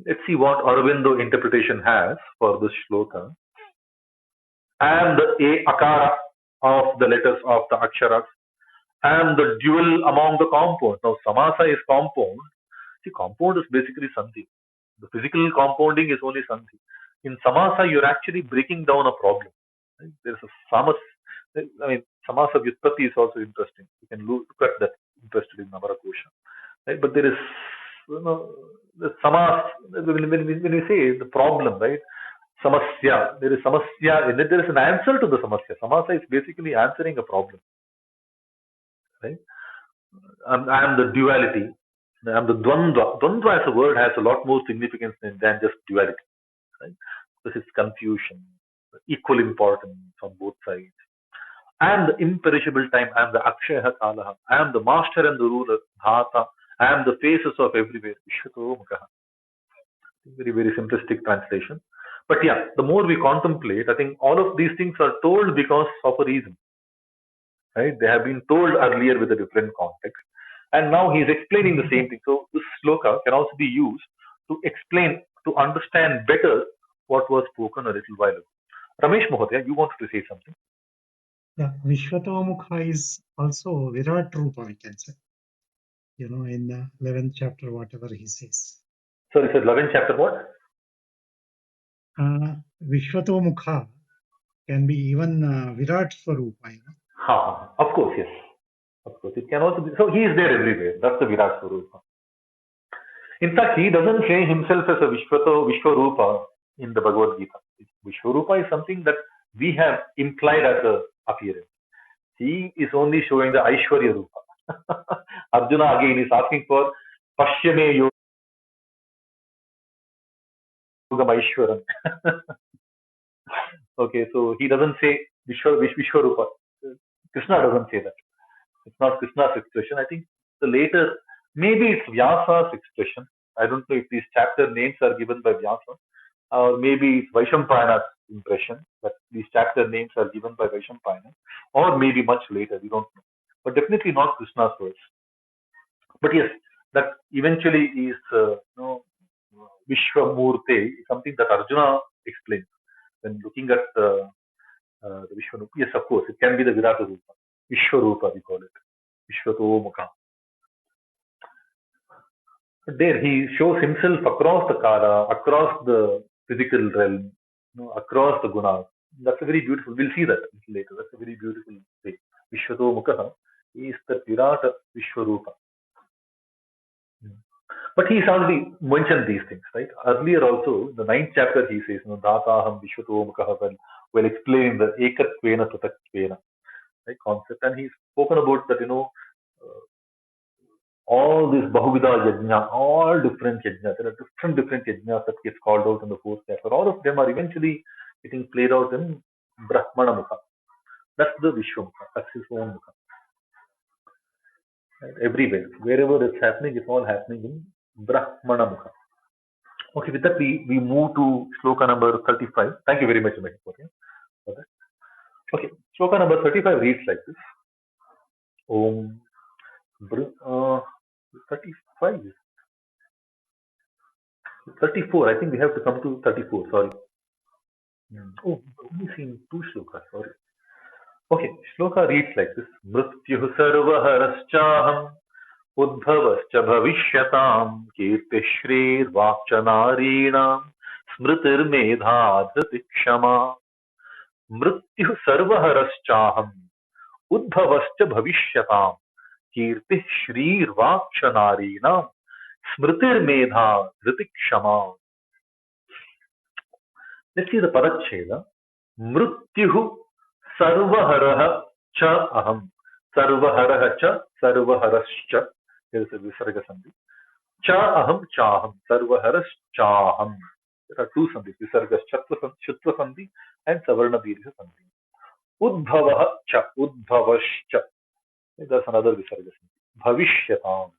Let's see what Aurobindo interpretation has for this shloka. I am the Akara of the letters of the Aksharas. I am the dual among the compounds. Now, Samasa is compound. See, compound is basically Sandhi. The physical compounding is only Sandhi. In Samasa, you're actually breaking down a problem. Right? There's a I mean, Samasa Vyutpatti is also interesting. You can look at that interested in Navarakosha. Right? But there is, the Samas, when we say the problem, right? Samasya, there is Samasya, and there is an answer to the Samasya. Samasa is basically answering a problem, right? I am the duality. I am the Dvandva. Dvandva as a word has a lot more significance than just duality, right? Because it's confusion, equal importance on both sides. I am the imperishable time. I am the Akshaya Kalaha. I am the master and the ruler, Dhata. I am the faces of everywhere. Vishwato Mukha. Very, very simplistic translation. But yeah, the more we contemplate, I think all of these things are told because of a reason, right? They have been told earlier with a different context. And now he is explaining the same thing. So this sloka can also be used to explain, to understand better what was spoken a little while ago. Ramesh Mohotia, you wanted to say something? Yeah, Vishwatomukha is also Virat Rupa, we can say. In the 11th chapter, whatever he says. So it says 11th chapter what? Vishwatomukha can be even Virat Swarupa. Of course, yes. Of course, it can also be. So he is there everywhere. That's the Virat Swarupa. In fact, he doesn't say himself as a Vishwarupa in the Bhagavad-Gita. Vishwarupa is something that we have implied as a appearance. He is only showing the Aishwarya Rupa. Arjuna again is asking for Pashyame Yogam Aishwaram. Okay, so he doesn't say Vishwarupa. Krishna doesn't say that. It's not Krishna's expression. I think the later, maybe it's Vyasa's expression. I don't know if these chapter names are given by Vyasa, or maybe it's Vaishampayana's impression that these chapter names are given by Vaishampayana, or maybe much later, we don't know. But definitely not Krishna's words. But yes, that eventually is Vishwamurte, something that Arjuna explains when looking at the Vishwarupa. Yes, of course, it can be the Virata Rupa, Vishwarupa we call it, Vishwato Mukha. But there he shows himself across the Kala, across the physical realm, across the gunas. That's a very beautiful. We'll see that later. That's a very beautiful way. Vishwato Mukha is the Virata Vishwarupa. But he's already mentioned these things, right? Earlier also, in the 9th chapter, he says, Dataham Vishwato Mukha, while explaining the Ekatvena Pratatvena, right, concept. And he's spoken about that, all this Bahuvida Yajna, all different yajnas. There are different yajnas that gets called out in the 4th chapter. All of them are eventually getting played out in Brahmana Mukha. That's the Vishwamukha. That's his own Mukha. Right? Everywhere. Wherever it's happening, it's all happening in Brahmana Mukha. Okay, with that we move to shloka number 35. Thank you very much, Amit. Okay, shloka number 35 reads like this. Om 35. 34. I think we have to come to 34. Sorry. Oh, I've only seen 2 shlokas. Sorry. Okay, shloka reads like this. Mrityuh sarvaharaschaham Udbhavascha bhavishyatam kirtishrir narinam smritirmedha dhritikshama Mrityuh sarvaharaschaham Udbhavascha bhavishyatam kirtishrir narinam smritirmedha dhritikshama. Let's see the Paracheda. Mrityuh sarvaharaha cha aham. Sarvaharaha cha sarvaharascha. There is a Visarga Sandhi. Cha aham chaham. Sarvaharashchaham. There are 2 sandhis. Visargas Shutva Sandhi and Savarna Dirgha Sandhi. Udbhavaha cha. Udbhavascha. That's another Visarga Sandhi. Bhavishyatam.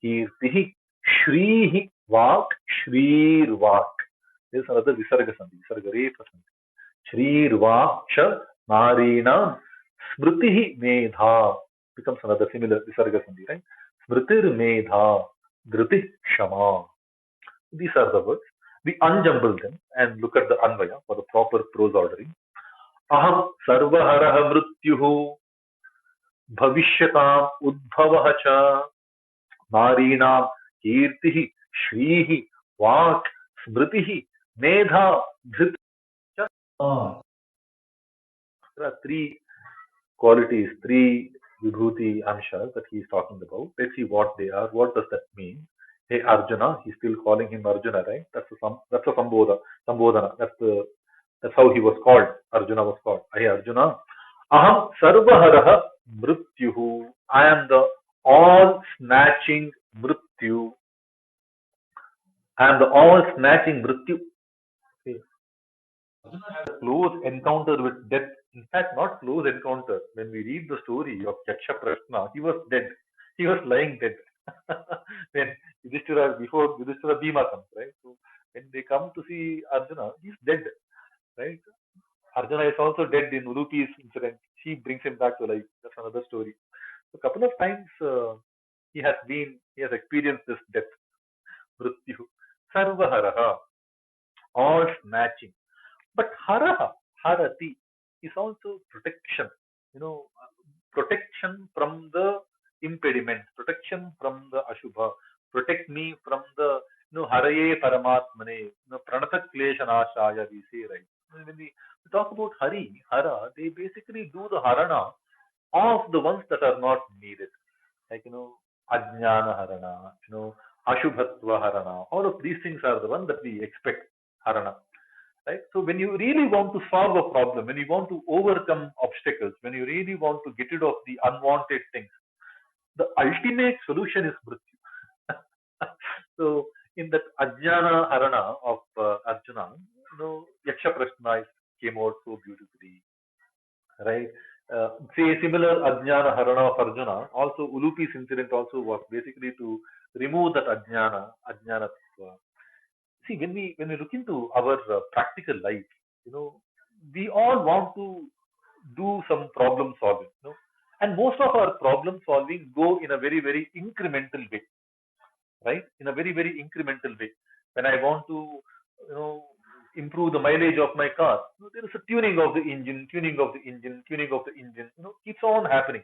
Kirtihi. Shrihi. Vak. Shrir Vak. There's another Visarga Sandhi. Visarga Repa Sandhi. Shrir Vak cha. Narina. Smritihi Medha. Becomes another similar Visarga Sandhi, right? Smritir Medha. Dhriti Kshama. These are the words. We unjumble them and look at the Anvaya for the proper prose ordering. Aham Sarvaharaha Mrityuhu Bhavishyatam Udbhavaha cha Narinam Kirtihi Shrihi Vak Smritihi Medha Dhrit. There are 3 qualities, three Vibhuti Amshas that he is talking about. Let's see what they are. What does that mean? Hey Arjuna, he's still calling him Arjuna, right? That's a Sambodhana. That's how he was called. Arjuna was called. Hey Arjuna, Aham Sarvaharaha Mrityuhu. I am the all snatching Mrityu. I am the all snatching Mrityu. Okay. Close encounter with death. In fact, not close encounter. When we read the story of Yaksha Prashna, he was dead. He was lying dead. When before Yudhishthira Bhima comes, right? So when they come to see Arjuna, he's dead, right? Arjuna is also dead in Udupi's incident. She brings him back to life. That's another story. So a couple of times he has experienced this death, Mrityu. Sarvaharaha, all snatching. But haraha, harati is also protection. You know, protection from the impediment, protection from the ashubha, protect me from the haraye paramatmane, pranata klesha nashaya, we say, right? When we talk about hara, they basically do the harana of the ones that are not needed. Like, ajnana harana, ashubhatva harana. All of these things are the ones that we expect harana. Right? So when you really want to solve a problem, when you want to overcome obstacles, when you really want to get rid of the unwanted things, the ultimate solution is mrityu. So in that Ajnana Harana of Arjuna, Yaksha Prashna came out so beautifully, right? Say similar Ajnana Harana of Arjuna, also Ulupi's incident also was basically to remove that Ajnana. See, when we look into our practical life, you know, we all want to do some problem solving, and most of our problem solving go in a very very incremental way, right? In a very very incremental way. When I want to, you know, improve the mileage of my car, there is a tuning of the engine, tuning of the engine, tuning of the engine. Keeps on happening.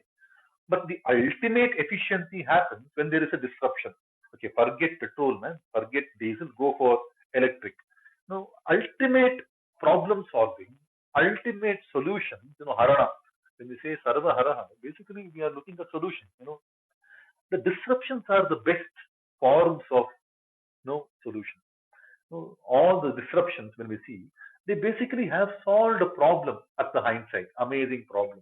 But the ultimate efficiency happens when there is a disruption. Okay, forget petrol, man. Forget diesel. Go for electric. Ultimate problem solving, ultimate solution. Harana. When we say sarva haraha, basically we are looking at solution. The disruptions are the best forms of solution. All the disruptions when we see, they basically have solved a problem at the hindsight. Amazing problem.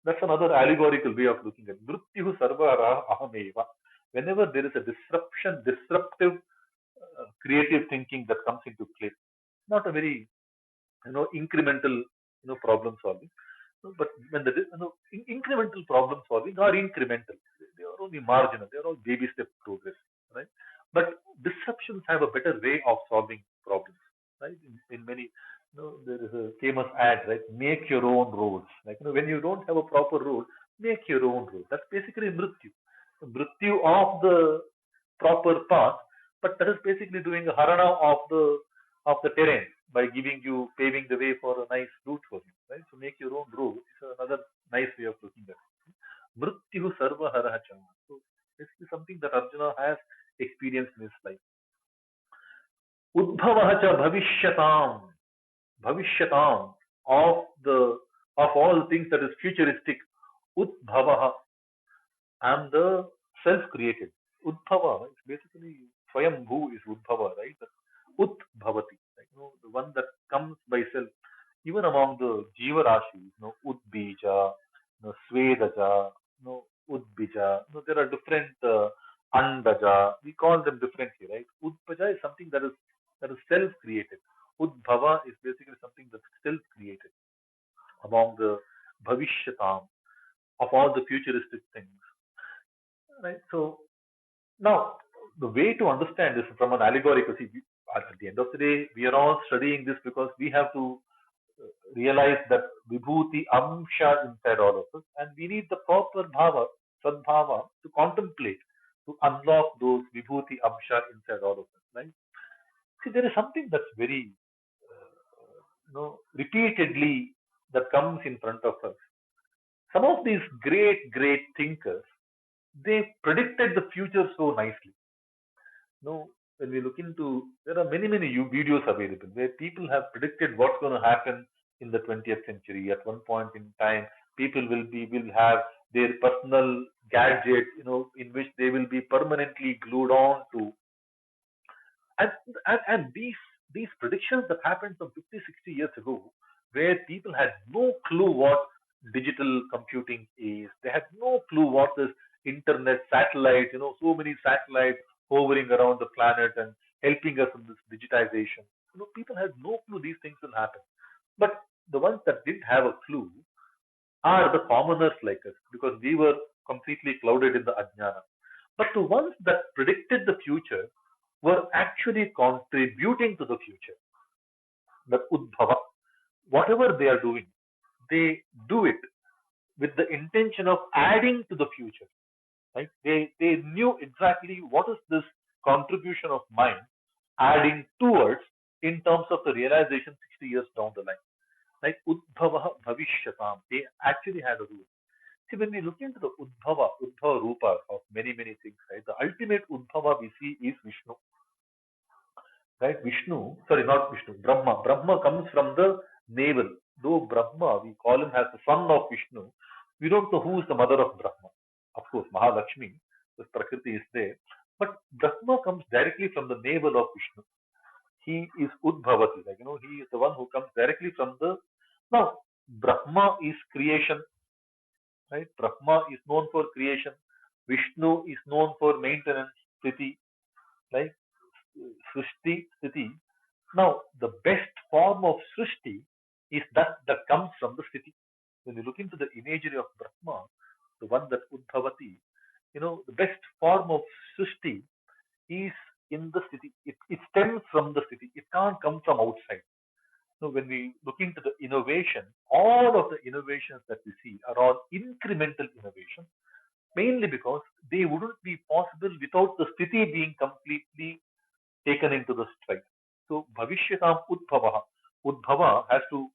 That's another allegorical way of looking at Mrityu Sarvara Ahameva. Whenever there is a disruptive creative thinking that comes into play, not a very incremental problem solving. But when the incremental problem solving are incremental, they are only marginal. They are all baby step progress, right? But disruptions have a better way of solving problems, right? In many, there is a famous ad, right? Make your own roads. Like, when you don't have a proper road, make your own road. That's basically mrityu. Mrityu of the proper path, but that is basically doing a harana of the terrain by paving the way for a nice route for you, right? So make your own road is another nice way of looking at it. Mrityu sarva haraha cha. So this is something that Arjuna has experienced in his life. Udbhavaha cha bhavishyatam of all things that is futuristic. Udbhavaha, I'm the self-created. Udbhava is basically Swayambhu is Udbhava, right? Udbhavati, like, the one that comes by self. Even among the Jiva Rashis, Udbija, Swedaja, Udbija, there are different Andaja. We call them differently, right? Udbija is something that is self-created. Udbhava is basically something that's self-created among the Bhavishyatam of all the futuristic things, right? So now, the way to understand this from an allegorical, see, at the end of the day, we are all studying this because we have to realize that vibhuti amsha inside all of us, and we need the proper bhava, sadbhava, to contemplate, to unlock those vibhuti amsha inside all of us, right? See, there is something that's very, repeatedly that comes in front of us. Some of these great, great thinkers, they predicted the future so nicely. When we look into, there are many, many videos available where people have predicted what's going to happen in the 20th century at one point in time. People will have their personal gadgets, in which they will be permanently glued on to. And, and these predictions that happened some 50, 60 years ago, where people had no clue what digital computing is. They had no clue what this internet, satellites, so many satellites hovering around the planet and helping us in this digitization. People had no clue these things will happen. But the ones that didn't have a clue are the commoners like us, because we were completely clouded in the ajnana. But the ones that predicted the future were actually contributing to the future. The Udbhava, whatever they are doing, they do it with the intention of adding to the future. Right? They knew exactly what is this contribution of mine adding towards in terms of the realization 60 years down the line. Like Udbhava Bhavishyatam, they actually had a rule. See, when we look into the Udbhava Rupa of many, many things, right? The ultimate Udbhava we see is Vishnu. Right? Vishnu, sorry, not Vishnu, Brahma. Brahma comes from the navel. Though Brahma, we call him as the son of Vishnu, we don't know who is the mother of Brahma. Of course, Mahalakshmi, the Prakriti is there. But Brahma comes directly from the navel of Vishnu. He is Udbhavati, he is the one who comes directly from the. Now, Brahma is creation, right? Brahma is known for creation. Vishnu is known for maintenance, Sthiti, like Srishti, Sthiti. Now, the best form of Srishti is that comes from the Sthiti. When you look into the imagery of Brahma, the one that Udbhavati, the best form of Srishti is in the Sthiti. It stems from the Sthiti. It can't come from outside. So when we look into the innovation, all of the innovations that we see are all incremental innovation, mainly because they wouldn't be possible without the Sthiti being completely taken into the stride. So Bhavishyatam Udbhava. Udbhava has to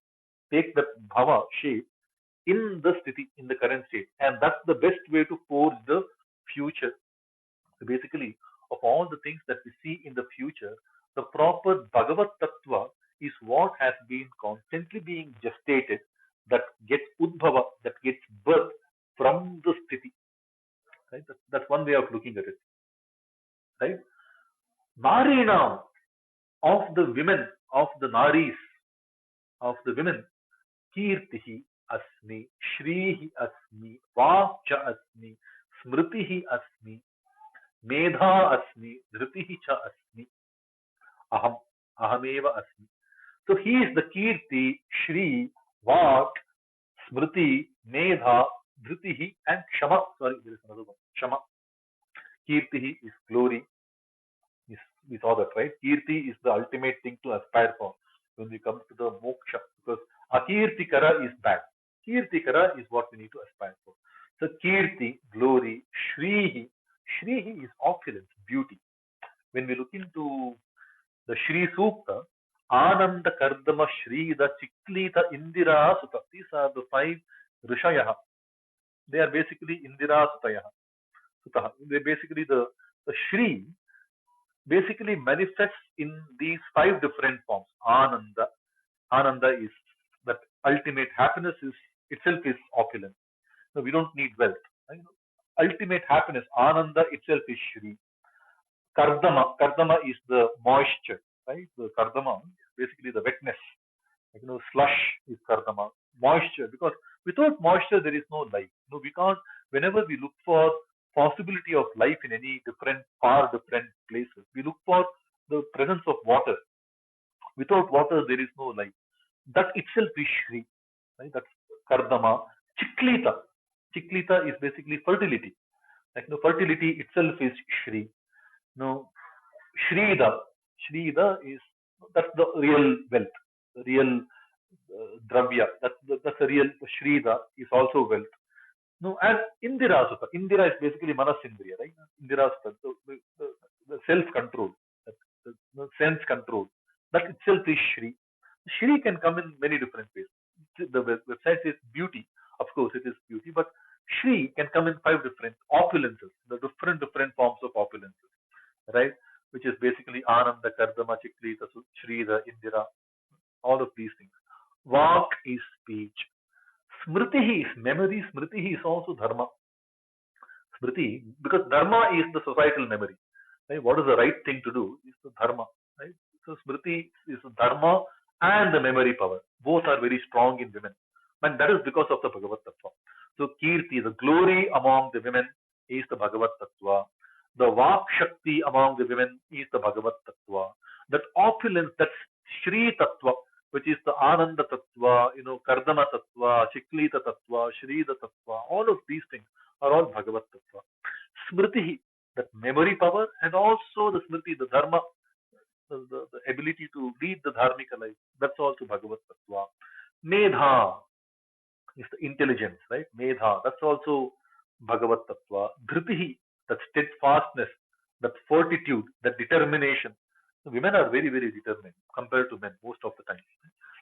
take that bhava shape in the sthiti, in the current state. And that's the best way to forge the future. So basically, of all the things that we see in the future, the proper Bhagavad Tattva is what has been constantly being gestated, that gets Udbhava, that gets birth from the sthiti. Right? That's one way of looking at it. Right? Narinam, of the women, of the naris, of the women, Kirtihi asmi, Shrihi asmi, Vakcha asmi, Smritihi asmi, Medha asmi, Dhritihi cha asmi, Aham, Ahameva asmi. So he is the Kirti, Shri, Vak, Smriti, Medha, Dhritihi, and Kshama. Sorry, there is another one. Kshama. Kirtihi is glory. We saw that, right? Kirti is the ultimate thing to aspire for when we come to the moksha, because akirtikara is bad. Kirtikara is what we need to aspire for. So kirti, glory, shrihi is opulence, beauty. When we look into the Shri Sukta, Ananda Kardama Shrida Chiklita Indira Sutta. These are the 5 Rishayaha. They are basically Indira Sutayaha. They're basically the Shri basically manifests in these 5 different forms. Ananda. Ananda is that ultimate happiness is itself is opulence. So we don't need wealth. Right? Ultimate happiness, Ananda itself is Shri. Kardama. Kardama is the moisture. Right? The Kardama is basically the wetness. Slush is Kardama. Moisture, because without moisture there is no life. We can't. Whenever we look for possibility of life in any far different places, we look for the presence of water. Without water there is no life. That itself is Shri. Right? That's Kardama. Chiklita. Chiklita is basically fertility. Fertility itself is Shri. Shrida. Shrida is that's the real wealth, the real dravya. That's the real Shrida is also wealth. And Indira Sutta. Indira is basically Manasindriya, right? Indira Sutta, the self-control, the sense control. That itself is Shri. Shri can come in many different ways. The website says beauty. Of course, it is beauty, but Shri can come in 5 different opulences, the different forms of opulences, right? Which is basically Ananda, Kardama, Chiklita, Shrida, Indira, all of these things. Vak is speech. Smriti is memory, Smriti is also dharma. Smriti, because dharma is the societal memory. Right? What is the right thing to do is the dharma. Right? So Smriti is the dharma and the memory power. Both are very strong in women. And that is because of the Bhagavad Tattva. So Kirti, the glory among the women is the Bhagavad Tattva. The Vak Shakti among the women is the Bhagavad Tattva. That opulence, that Shri Tattva, which is the Ananda Tattva, Kardama Tattva, Chiklita Tattva, Shri Tattva, all of these things are all Bhagavad Tattva. Smriti, that memory power, and also the Smriti, the Dharma, the ability to lead the Dharmika life. That's also Bhagavad Tattva. Medha is the intelligence, right? Medha, that's also Bhagavad Tattva. Dhritihi, that steadfastness, that fortitude, that determination. So women are very, very determined compared to men most of the time.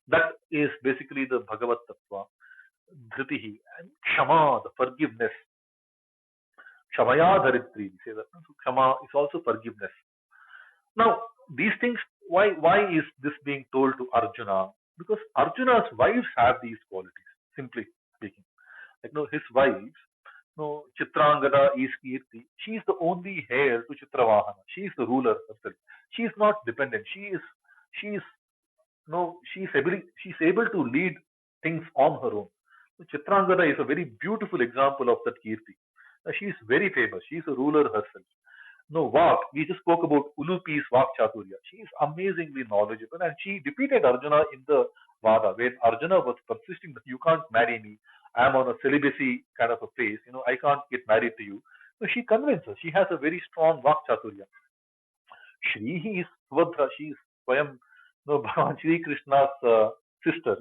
That is basically the Bhagavad Tattva. Dhritihi. And Kshama, the forgiveness. Kshamaya Dharitri, we say that. So Kshama is also forgiveness. Now, these things, why is this being told to Arjuna? Because Arjuna's wives have these qualities, simply speaking. Like, his wives, Chitrangada is Kirti. She is the only heir to Chitravahana. She is the ruler herself. She is not dependent. She is, she's able to lead things on her own. So Chitrangada is a very beautiful example of that Kirti. She is very famous. She is a ruler herself. No, Vak, we just spoke about Ulupi's Vak Chaturya. She is amazingly knowledgeable and she defeated Arjuna in the Vada. When Arjuna was persisting that you can't marry me, I am on a celibacy kind of a phase, I can't get married to you. So she convinced her. She has a very strong Vak Chaturya. Shri is Subhadra. She is Swayam, Bhagavan Shri Krishna's sister,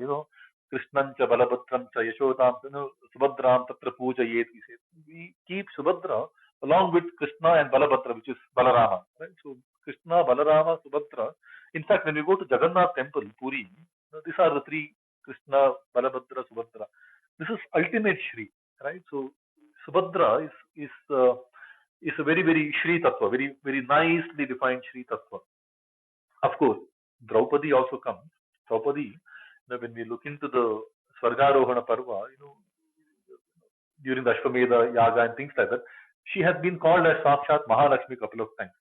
Krishnancha Balabhadramcha Yashodam, Subhadram Tatra Puja Yet. We keep Subhadra along with Krishna and Balabhadra, which is Balarama. Right? So Krishna, Balarama, Subhadra. In fact, when we go to Jagannath Temple, Puri, these are the three: Krishna, Balabhadra, Subhadra. This is ultimate Shri, right? So Subhadra is a very, very Shri Tattva, very, very nicely defined Shri Tattva. Of course, Draupadi also comes. Draupadi, when we look into the Swargarohana Parva, during the Ashwamedha Yaga and things like that, she has been called as Sakshat Mahalakshmi a couple of times.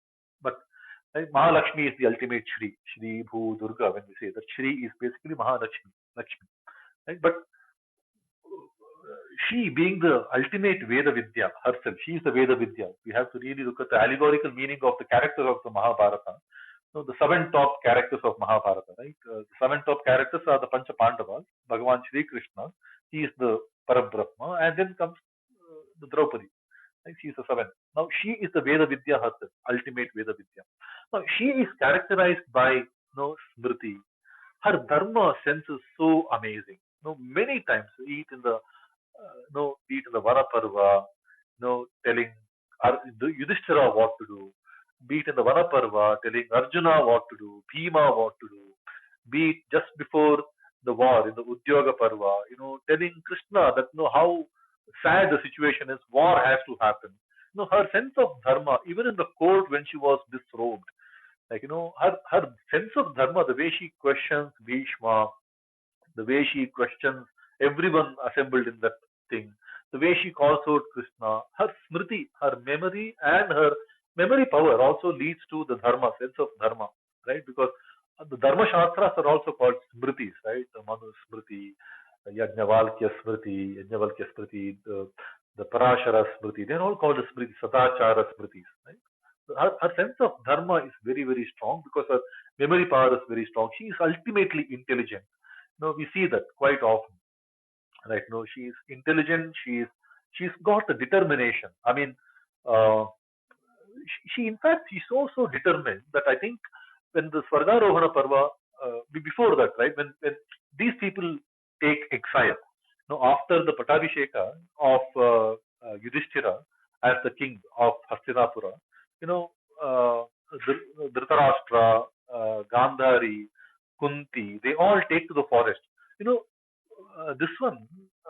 But right, Mahalakshmi is the ultimate Shri, Shri Bhu Durga. When we say that Shri is basically Mahalakshmi, Lakshmi, right? But she being the ultimate Veda Vidya herself, she is the Veda Vidya. We have to really look at the allegorical meaning of the character of the Mahabharata. So the seven top characters of Mahabharata, right? The seven top characters are the Pancha Pandavas, Bhagavan Shri Krishna, he is the Parabrahma, and then comes the Draupadi. Right? She is the seventh. Now she is the Veda Vidya herself, ultimate Veda Vidya. Now she is characterized by Smriti. Her dharma sense is so amazing. Many times, be it in the Vanaparva, telling Yudhishthira what to do, be it in the Vanaparva, telling Arjuna what to do, Bhima what to do, be it just before the war in the Udyoga Parva, telling Krishna that how sad the situation is, war has to happen. Her sense of dharma, even in the court when she was disrobed, her sense of dharma, the way she questions Bhishma, the way she questions everyone assembled in that thing, the way she calls out Krishna, her smriti, her memory and her memory power also leads to the dharma, sense of dharma, right? Because the dharma shastras are also called smritis, right? The Manu Smriti, Yajnavalkya Smriti, the Parashara Smriti, they're all called the Smriti, Sadachara Smritis, right? So her sense of dharma is very, very strong because her memory power is very strong. She is ultimately intelligent. We see that quite often, right? She is intelligent. She's got the determination. I mean, uh, she in fact she's so determined that I think when the Swargarohana Parva, before that, right, when these people take exile, after the Patabhisheka of Yudhishthira as the king of Hastinapura, you know, Dhritarashtra, Gandhari, Kunti, they all take to the forest. This one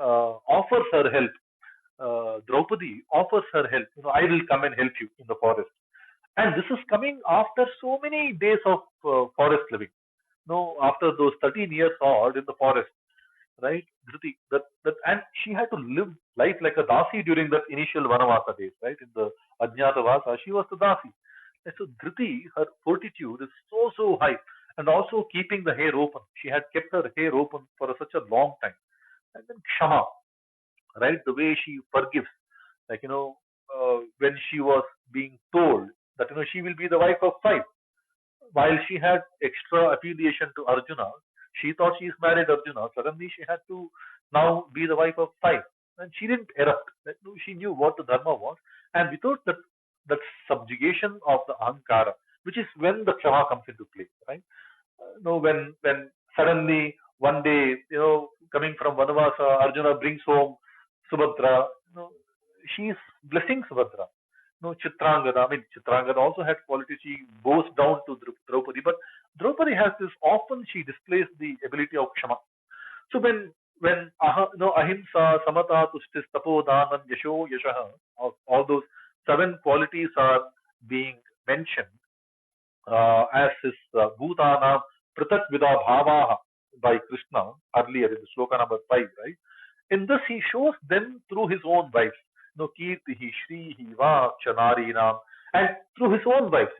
offers her help. Draupadi offers her help. I will come and help you in the forest. And this is coming after so many days of forest living. After those 13 years odd in the forest. right? Dhriti, and she had to live life like a dasi during that initial Vanavasa days, right? In the Ajnatavasa, she was the dasi. And so Dhriti, her fortitude is so high, and also keeping the hair open. She had kept her hair open for such a long time. And then Kshama, right? The way she forgives, like when she was being told that she will be the wife of five, while she had extra affiliation to Arjuna, she thought she is married Arjuna. Suddenly she had to now be the wife of five. And she didn't erupt. Like, no, she knew what the dharma was. And without that subjugation of the ahankara, which is when the kshama comes into play, right? When suddenly one day, coming from Vanavasa, Arjuna brings home Subhadra. She is blessing Subhadra. No, Chitrangada. I mean, Chitrangada also had quality. She goes down to Draupadi, but Draupadi has this. Often she displays the ability of Kshama. So when ahimsa, samata, tustis, tapodanam, yasho, yashaha, all those seven qualities are being mentioned as his bhutana pratak vida bhavaha by Krishna earlier in the sloka number 5, right? In this, he shows them through his own wives. Kirtihi, Shrihi, Vaksha, Narinam, and through his own wives,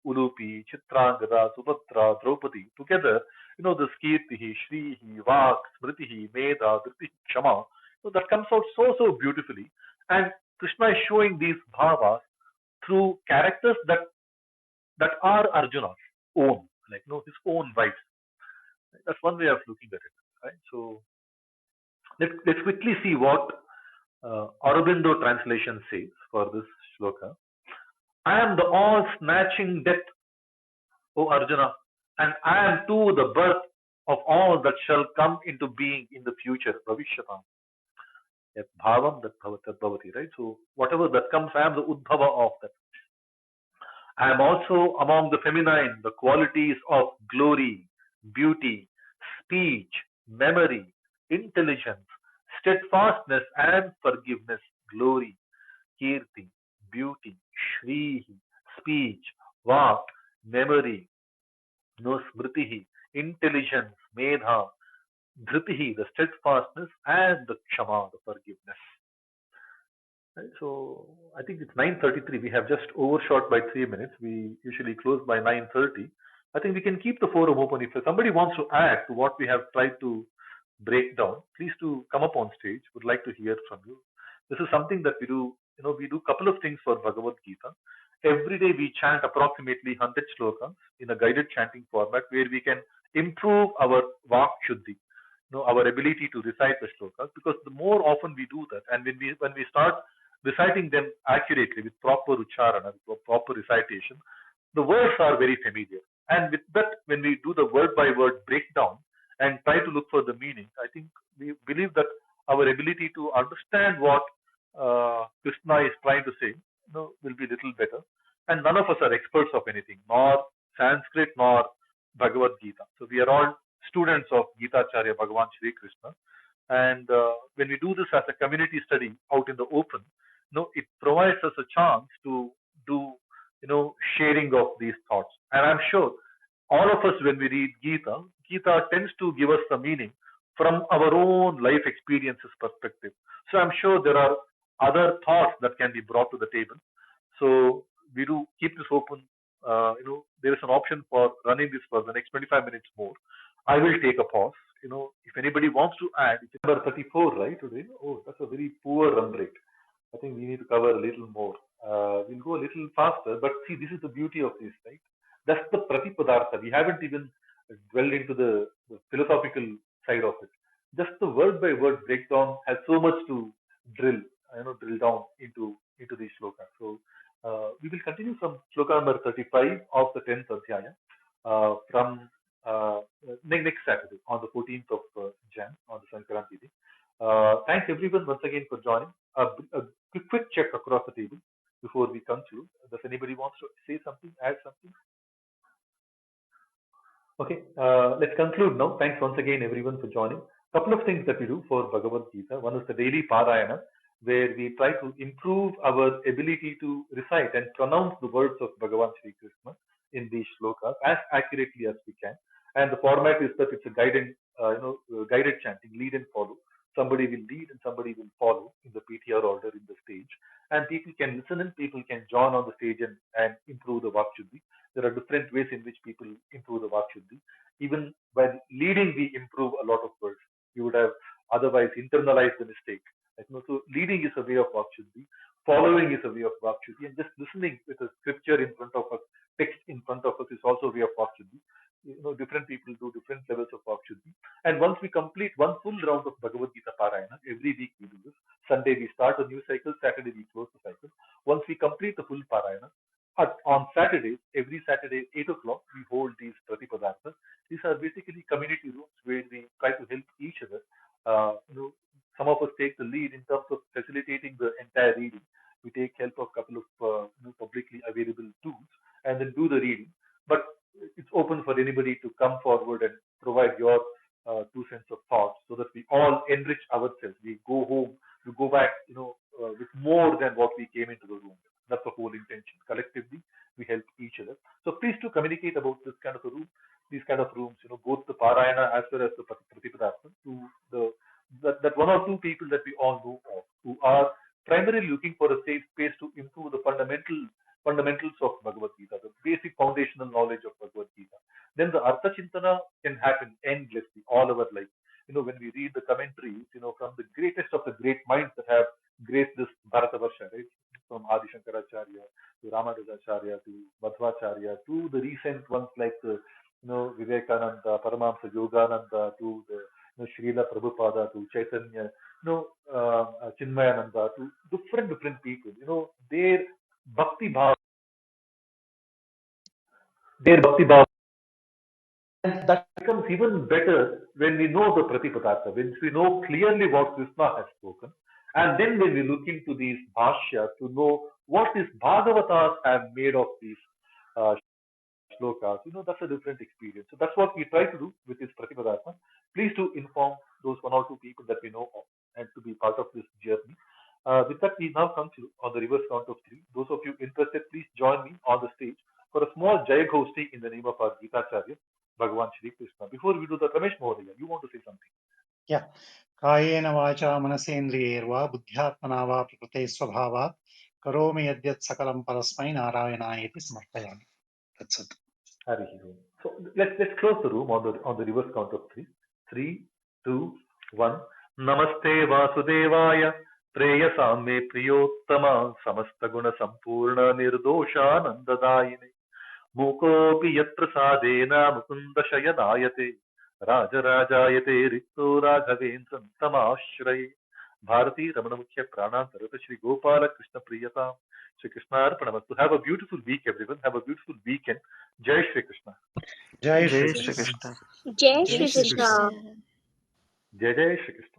Ulupi, Chitrangada, Subhadra, Draupadi, together, this Kirtihi, Shrihi, Vak, Smritihi, Medha, Dhriti, Kshama, that comes out so beautifully. And Krishna is showing these bhavas through characters that are Arjuna's own, like his own wives. That's one way of looking at it, right? So let's quickly see what Aurobindo translation says for this shloka. I am the all-snatching death, O Arjuna, and I am too the birth of all that shall come into being in the future, Bhavishyata. Yat bhavam that bhavati, right? So whatever that comes, I am the udbhava of that. I am also among the feminine, the qualities of glory, beauty, speech, memory, intelligence, steadfastness, and forgiveness, glory, kirti, beauty, shrihi, speech, vak, memory, no smritihi, intelligence, medha, dhritihi, the steadfastness, and the kshama, the forgiveness. Right, so I think it's 9:33. We have just overshot by 3 minutes. We usually close by 9:30. I think we can keep the forum open. If somebody wants to add to what we have tried to break down, please to come up on stage. Would like to hear from you. This is something that we do. We do a couple of things for Bhagavad-Gita. Every day we chant approximately 100 slokas in a guided chanting format where we can improve our vak shuddhi, our ability to recite the slokas. Because the more often we do that, and when we start reciting them accurately with proper ucharana, with proper recitation, the words are very familiar. And with that, when we do the word by word breakdown and try to look for the meaning, I think we believe that our ability to understand what Krishna is trying to say, will be a little better. And none of us are experts of anything, nor Sanskrit nor Bhagavad Gita. So we are all students of Gita Acharya Bhagavan Shri Krishna. And when we do this as a community study out in the open, it provides us a chance to do, sharing of these thoughts. And I'm sure all of us, when we read Gita, Gita tends to give us the meaning from our own life experiences perspective. So I'm sure there are other thoughts that can be brought to the table. So we do keep this open. There is an option for running this for the next 25 minutes more. I will take a pause. If anybody wants to add, it's number 34, right, today? Oh, that's a very poor run rate. I think we need to cover a little more. We'll go a little faster, but see, this is the beauty of this, right? That's the pratipadartha. We haven't even dwelled into the philosophical side of it. Just the word by word breakdown has so much to drill, drill down into these shlokas. So we will continue from shloka number 35 of the 10th adhyaya from next Saturday on the 14th of Jan on the Sankranti day. Thanks everyone once again for joining. A quick check across the table before we conclude. Does anybody wants to say something, add something? Okay, let's conclude now. Thanks once again everyone for joining. Couple of things that we do for Bhagavad-Gita. One is the daily Parayana, where we try to improve our ability to recite and pronounce the words of Bhagavan Sri Krishna in these shlokas as accurately as we can. And the format is that it's a guided guided chanting, lead and follow. Somebody will lead and somebody will follow in the PTR order in the stage. And people can listen and people can join on the stage and improve the Vakshuddhi. There are different ways in which people improve the Vakshuddhi. Even when leading, we improve a lot of words. You would have otherwise internalized the mistake. So leading is a way of Vakshuddhi. Following is a way of Vakshuddhi. And just listening with a scripture in front of us, text in front of us is also a way of Vakshuddhi. Different people do different levels of Vakshuddhi. And once we complete one full round of Bhagavad-Gita Parayana, every week we do this. Sunday we start a new cycle, Saturday we close the cycle. Once we complete the full Parayana, on Saturdays, every Saturday, 8 o'clock, we hold these Pratipadarthas. These are basically community rooms where we try to help each other. Some of us take the lead in terms of facilitating the entire reading. We take help of a couple of publicly available tools and then do the reading. But it's open for anybody to come forward and provide your 2 cents of thoughts so that we all enrich ourselves. We go home, we go back, with more than what we came into the room. That's the whole intention. Collectively, we help each other. So please to communicate about this kind of a room, these kind of rooms, both the Parayana as well as the Pratipadartha, to that 1 or 2 people that we all know of who are primarily looking for a safe space to improve the fundamentals of Bhagavad-Gita, the basic foundational knowledge of Bhagavad-Gita. Then the Artha Chintana can happen endlessly all our life. When we read the commentaries, from the greatest of the great minds that have graced this Bharatavarsha, right? From Adi Shankaracharya to Ramadasacharya to Madhvacharya to the recent ones like the, Vivekananda, Paramahamsa Yogananda to the Srila Prabhupada to Chaitanya, Chinmayananda to different people. Their bhakti bhav, and that becomes even better when we know the Pratipadartha, when we know clearly what Krishna has spoken, and then when we look into these bhashyas to know what these Bhagavatas have made of these uh, shlokas, that's a different experience. So that's what we try to do with this Pratipadartha. Please do inform those 1 or 2 people that we know of and to be part of this journey. With that, we now come to on the reverse count of 3. Those of you interested, please join me on the stage for a small Jai Ghosti in the name of our Gita Acharya, Bhagavan Shri Krishna. Before we do that, Ramesh Mohodaya, you want to say something? Yeah. कायेन वाचा मनसेन्द्रियैर्वा बुद्ध्यात्मना वा प्रकृते स्वभावात् करोमि यद्यत् सकलं परस्मै नारायणायेति समर्पयामि. That's it. So let's close the room on the reverse count of 3. 3, 2, 1. Namaste Vasudevaya Preyasam me Priyottama Samasta Guna Sampurna Nirdoshanandadayine Mukopi Yat Prasadena Mukunda Shayanayate Rajarajayate Rikto Raghavendram Tamashraye Bharati Ramana Mukhya Pranantarata Shri Gopala Krishna Priyata Shri Krishna Arpanamastu. Have a beautiful week, everyone. Have a beautiful weekend. Jai Shri Krishna. Jai Jai Shri Shri Krishna. Krishna. Jai Jai Shri Shri Krishna. Krishna. Jai Jai Shri Krishna.